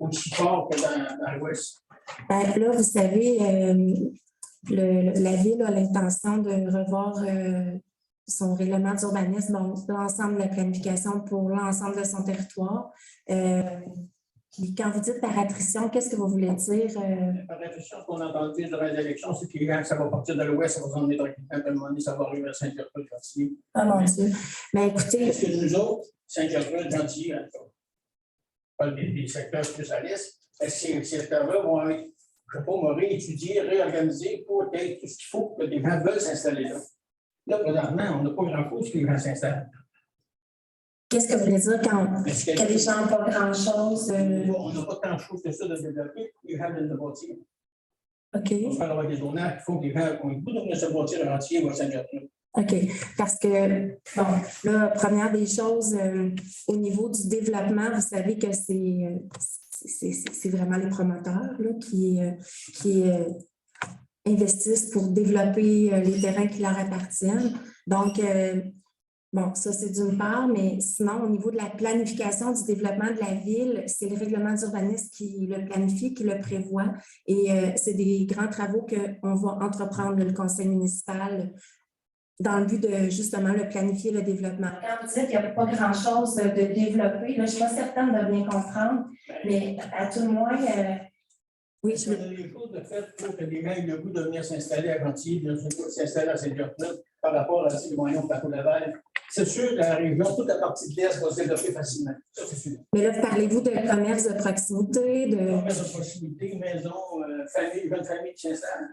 aussi fort que dans l'Ouest? Là, vous savez, la Ville a l'intention de revoir son règlement d'urbanisme, donc l'ensemble de la planification pour l'ensemble de son territoire. Puis quand vous dites par attrition, qu'est-ce que vous voulez dire? Par attrition, ce qu'on a entendu durant les élections, c'est que ça va partir de l'Ouest, ça va s'en venir tranquillement, à un moment donné, ça va arriver à Sainte-Gertrude, Gentilly. Ah mon Dieu. Mais écoutez. Est-ce que nous autres, Sainte-Gertrude, Gentilly, pas des secteurs plus à l'Est, est-ce que ces secteurs-là vont être, je ne sais pas, réétudier, réorganiser pour être tout ce qu'il faut que les gens veulent s'installer là? Là, présentement, on n'a pas grand-chose que les gens s'installent. Qu'est-ce que vous voulez dire quand que les gens n'ont pas grand-chose? On n'a pas tant de choses que ça de développer, les gens veulent le bâtir. OK. On va avoir des zonages qui font que les gens ont le goût de se bâtir un entier à Sainte-Gertrude. OK. Parce que, bon, là, première des choses, au niveau du développement, vous savez que c'est vraiment les promoteurs là, qui investissent pour développer les terrains qui leur appartiennent. Donc, bon, ça, c'est d'une part, mais sinon, au niveau de la planification du développement de la ville, c'est le règlement d'urbanisme qui le planifie, qui le prévoit. Et c'est des grands travaux qu'on va entreprendre, le conseil municipal, dans le but de, justement, le planifier, le développement. Quand vous dites qu'il n'y a pas grand-chose de développer, là, je ne suis pas certaine de bien comprendre, mais à tout le moins... oui, je veux dire les choses de fait pour que les gens aient le goût de venir s'installer à Gentilly, de s'installer à Sainte-Gertrude par rapport à ces moyens de Plateau-Laval. C'est sûr que la région, toute la partie de l'Est va se développer facilement. Ça, c'est sûr. Mais là, parlez-vous de commerce de proximité? Commerce de proximité, maison, famille, jeune famille qui s'installe.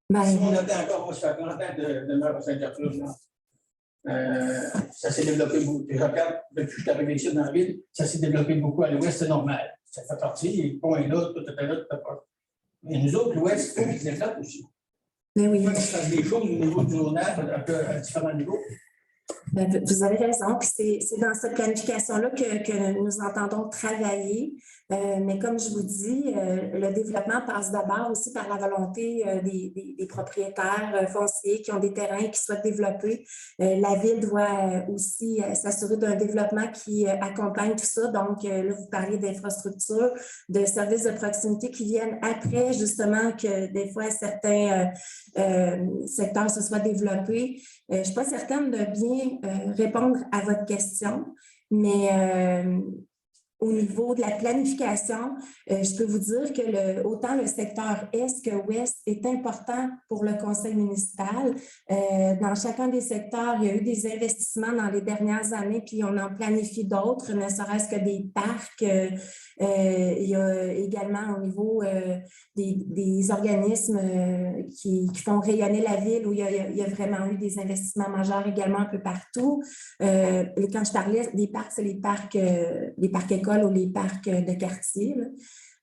Ben, si on attend encore, moi, ça fait 30 ans de demeure à Sainte-Gertrude. Ça s'est développé beaucoup. Je regarde, depuis que je suis arrivé ici dans la ville, ça s'est développé beaucoup à l'Ouest, c'est normal. Ça fait partie, les points là, tout à l'heure, tout à l'heure. Mais nous autres, l'Ouest, il faut qu'ils se développent aussi. Mais oui. Il faut qu'ils fassent des choses au niveau du zonage à différents niveaux. Vous avez raison. Puis c'est dans cette planification-là que nous entendons travailler. Mais comme je vous dis, le développement passe d'abord aussi par la volonté des propriétaires fonciers qui ont des terrains et qui souhaitent développer. La ville doit aussi s'assurer d'un développement qui accompagne tout ça. Donc, là, vous parliez d'infrastructures, de services de proximité qui viennent après, justement, que des fois, certains secteurs se soient développés. Je ne suis pas certaine de bien répondre à votre question, mais au niveau de la planification, je peux vous dire que autant le secteur Est que Ouest est important pour le conseil municipal. Dans chacun des secteurs, il y a eu des investissements dans les dernières années, puis on en planifie d'autres, ne serait-ce que des parcs. Il y a également au niveau des organismes qui font rayonner la ville où il y a vraiment eu des investissements majeurs également un peu partout. Quand je parlais des parcs, c'est les parcs écoles ou les parcs de quartier.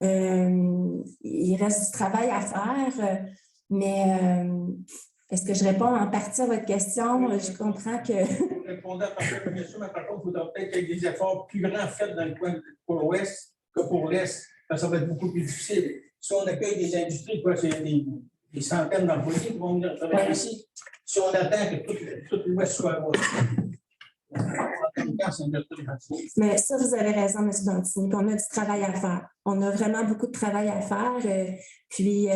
Il reste du travail à faire, mais est-ce que je réponds en partie à votre question? Je comprends que... Vous répondez à partir de question, mais par contre, il faudra peut-être qu'il y ait des efforts plus grands faits dans le coin pour l'Ouest que pour l'Est. Ça va être beaucoup plus difficile. Si on accueille des industries, c'est des centaines d'employés qui vont venir travailler ici. Si on attend que tout l'Ouest soit à droite. Mais ça, vous avez raison, M. Dantini. On a du travail à faire. On a vraiment beaucoup de travail à faire. Puis,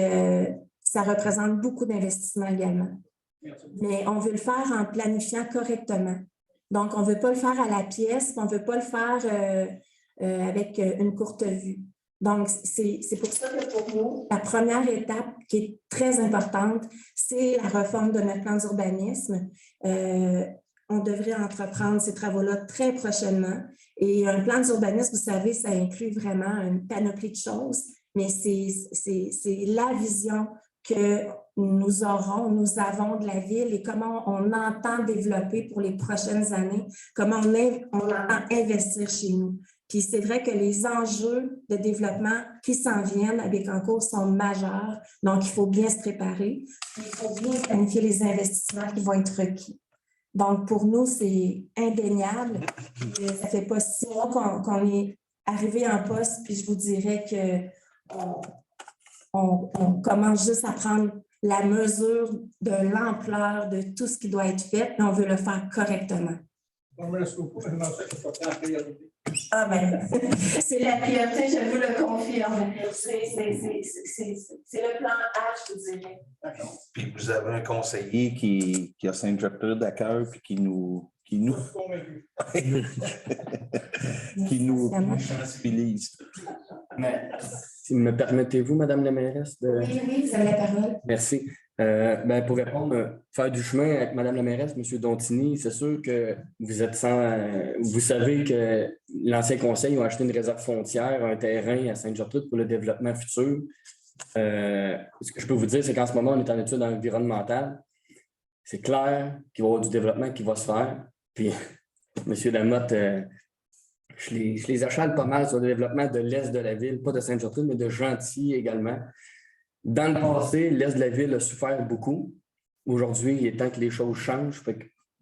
ça représente beaucoup d'investissements également. Mais on veut le faire en planifiant correctement. Donc, on ne veut pas le faire à la pièce, on ne veut pas le faire avec une courte vue. Donc, c'est pour ça que pour nous, la première étape qui est très importante, c'est la réforme de notre plan d'urbanisme. On devrait entreprendre ces travaux-là très prochainement. Et un plan d'urbanisme, vous savez, ça inclut vraiment une panoplie de choses, mais c'est la vision que nous avons de la ville et comment on entend développer pour les prochaines années, comment on entend investir chez nous. Puis c'est vrai que les enjeux de développement qui s'en viennent à Bécancour sont majeurs, donc il faut bien se préparer. Il faut bien planifier les investissements qui vont être requis. Donc, pour nous, c'est indéniable. Ça ne fait pas 6 mois qu'on est arrivé en poste, puis je vous dirais qu'on commence juste à prendre la mesure de l'ampleur de tout ce qui doit être fait, mais on veut le faire correctement. Merci beaucoup. Je pense que c'est pas en priorité. Ah ben, c'est la priorité, je vous le confirme. C'est le plan H, je vous dirais. Puis vous avez un conseiller qui a Saint-Gertrude à cœur puis qui nous sensibilise. Si me permettez-vous, Madame la mairesse? Oui, vous avez la parole. Merci. Pour répondre, faire du chemin avec Mme la mairesse, M. Dontini, c'est sûr que vous êtes vous savez que l'ancien conseil a acheté une réserve foncière, un terrain à Sainte-Gertrude pour le développement futur. Ce que je peux vous dire, c'est qu'en ce moment, on est en étude environnementale. C'est clair qu'il va y avoir du développement qui va se faire. Puis, M. Lamotte, je les achète pas mal sur le développement de l'est de la ville, pas de Sainte-Gertrude, mais de Gentilly également. Dans le passé, l'Est de la ville a souffert beaucoup. Aujourd'hui, il est temps que les choses changent.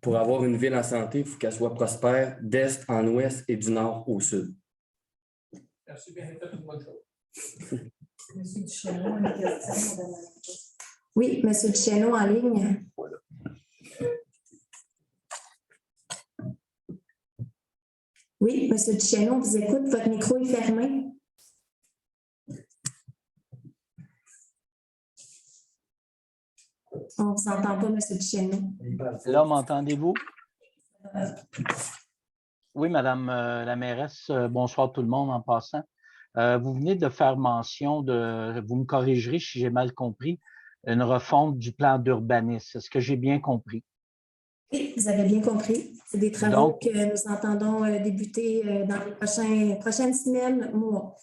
Pour avoir une ville en santé, il faut qu'elle soit prospère d'Est en Ouest et du Nord au Sud. Merci bien, c'est une bonne chose. Monsieur Duchesneau, une question, madame. Oui, M. Duchesneau en ligne. Oui, M. Duchesneau, on vous écoute. Votre micro est fermé. On ne vous entend pas, M. Duchesneau. Là, m'entendez-vous? Oui, Madame la mairesse, bonsoir tout le monde en passant. Vous venez de faire mention vous me corrigerez si j'ai mal compris, une refonte du plan d'urbanisme. Est-ce que j'ai bien compris? Oui, vous avez bien compris. C'est des travaux que nous entendons débuter dans les prochaines semaines, mois.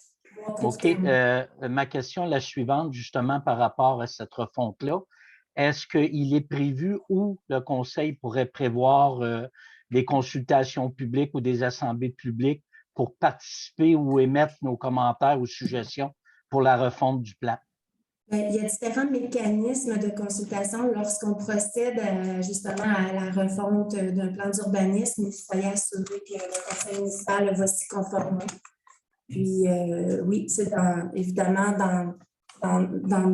OK. Ma question est la suivante, justement, par rapport à cette refonte-là. Est-ce qu'il est prévu où le Conseil pourrait prévoir des consultations publiques ou des assemblées publiques pour participer ou émettre nos commentaires ou suggestions pour la refonte du plan? Il y a différents mécanismes de consultation lorsqu'on procède justement à la refonte d'un plan d'urbanisme. Il fallait assurer que le conseil municipal va s'y conformer. Puis oui, c'est évidemment dans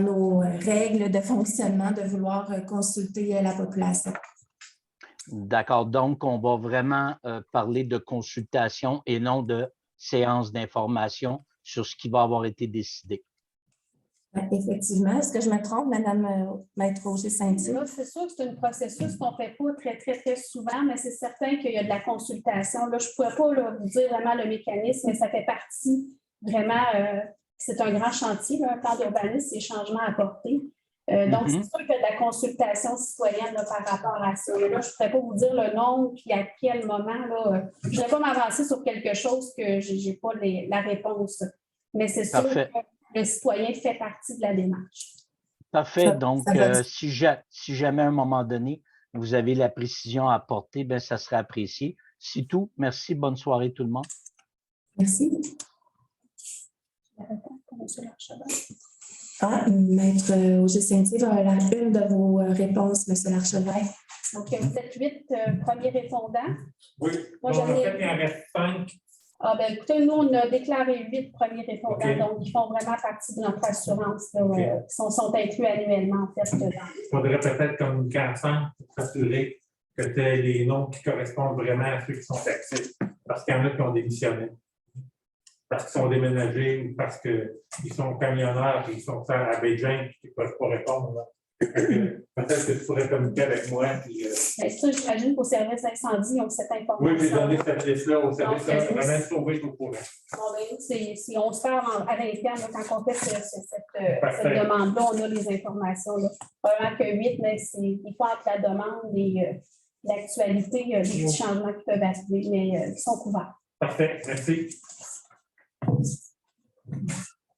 nos règles de fonctionnement de vouloir consulter la population. D'accord. Donc, on va vraiment parler de consultation et non de séance d'information sur ce qui va avoir été décidé. Effectivement. Est-ce que je me trompe, Mme Maître Auger-Saint-Yves? C'est sûr que c'est un processus qu'on ne fait pas très souvent, mais c'est certain qu'il y a de la consultation. Là, je ne pourrais pas là, vous dire vraiment le mécanisme, mais ça fait partie vraiment, c'est un grand chantier, là, un plan d'urbanisme, c'est changements à apporter. Donc, c'est sûr qu'il y a de la consultation citoyenne là, par rapport à ça. Mais là, je ne pourrais pas vous dire le nombre puis à quel moment. Là, je ne vais pas m'avancer sur quelque chose que je n'ai pas la réponse. Mais c'est sûr que le citoyen fait partie de la démarche. Parfait. Donc, si jamais à un moment donné, vous avez la précision à apporter, bien, ça serait apprécié. C'est tout. Merci. Bonne soirée tout le monde. Merci. Maître Auger-Saint-Yves, une de vos réponses, M. Larchevêque. Donc, vous êtes 8 premiers répondants. Oui. Moi, en fait, il en reste 5. Ah, bien, écoutez, nous, on a déclaré 8 premiers répondants, donc ils font vraiment partie de notre assurance, là, qui sont inclus annuellement, en fait. Il faudrait peut-être communiquer ensemble pour s'assurer que tu aies les noms qui correspondent vraiment à ceux qui sont actifs, parce qu'il y en a qui ont démissionné, parce qu'ils sont déménagés ou parce qu'ils sont camionneurs et ils sont à Beijing et qu'ils ne peuvent pas répondre. Là. Peut-être que tu pourrais communiquer avec moi. Puis, ça, j'imagine qu'au service incendie, ils ont cette information. Oui, j'ai donné cette liste-là au service vraiment sauvé au courant. Si on se parle à l'interne, quand on fait cette demande-là, on a les informations. Là. Probablement que 8, mais il faut entre la demande et l'actualité, il y a des petits changements qui peuvent arriver, mais ils sont couverts. Parfait, merci.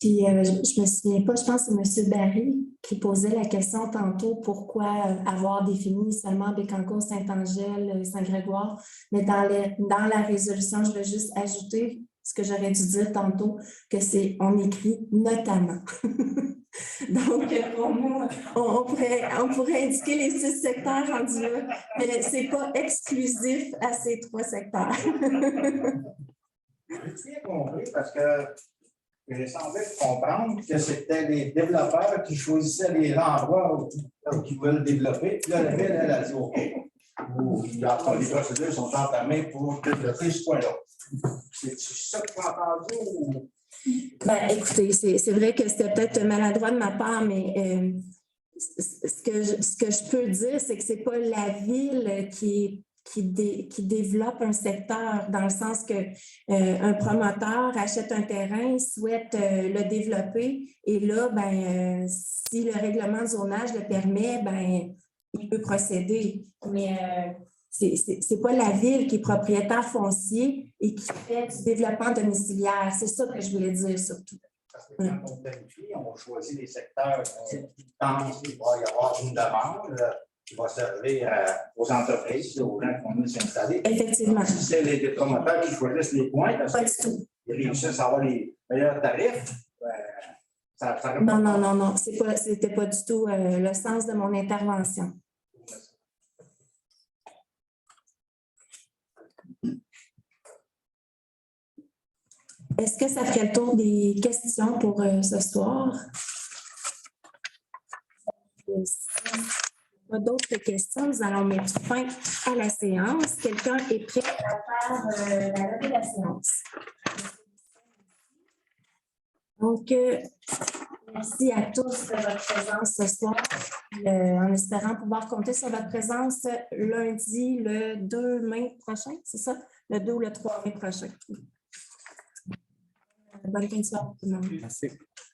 Puis, je ne me souviens pas, je pense que c'est M. Barry qui posait la question tantôt pourquoi avoir défini seulement Bécancour, Saint-Angèle, Saint-Grégoire. Mais dans la résolution, je vais juste ajouter ce que j'aurais dû dire tantôt, que c'est on écrit notamment. Donc, pour moi, on pourrait indiquer les 6 secteurs rendus là, mais ce n'est pas exclusif à ces 3 secteurs. J'ai bien compris parce que j'ai semblé comprendre que c'était les développeurs qui choisissaient les endroits où ils veulent développer. Puis là, la ville, elle a dit OK. Les procédures sont entamées pour développer ce point-là. C'est ça que tu as entendu ou... Ben, écoutez, c'est vrai que c'était peut-être maladroit de ma part, mais ce que je peux dire, c'est que ce n'est pas la ville qui développe un secteur, dans le sens que un promoteur achète un terrain, souhaite le développer, et là, ben, si le règlement de zonage le permet, ben, il peut procéder. Mais c'est pas la ville qui est propriétaire foncier et qui fait du développement domiciliaire. C'est ça que je voulais dire surtout. Parce que quand on planifie, on choisit les secteurs qui pensent qu'il va y avoir une demande qui va servir aux entreprises, aux gens qui vont s'installer. Effectivement. Si c'est les promoteurs qui choisissent les points, parce qu'ils réussissent à avoir les meilleurs tarifs, ça Non. C'était pas du tout le sens de mon intervention. Est-ce que ça ferait le tour des questions pour ce soir? Pas d'autres questions. Nous allons mettre fin à la séance. Quelqu'un est prêt à faire la levée de la séance? Donc, merci à tous de votre présence ce soir, en espérant pouvoir compter sur votre présence lundi, le 2 mai prochain, c'est ça? Le 2 ou le 3 mai prochain. Bonne fin de soirée tout le monde. Merci.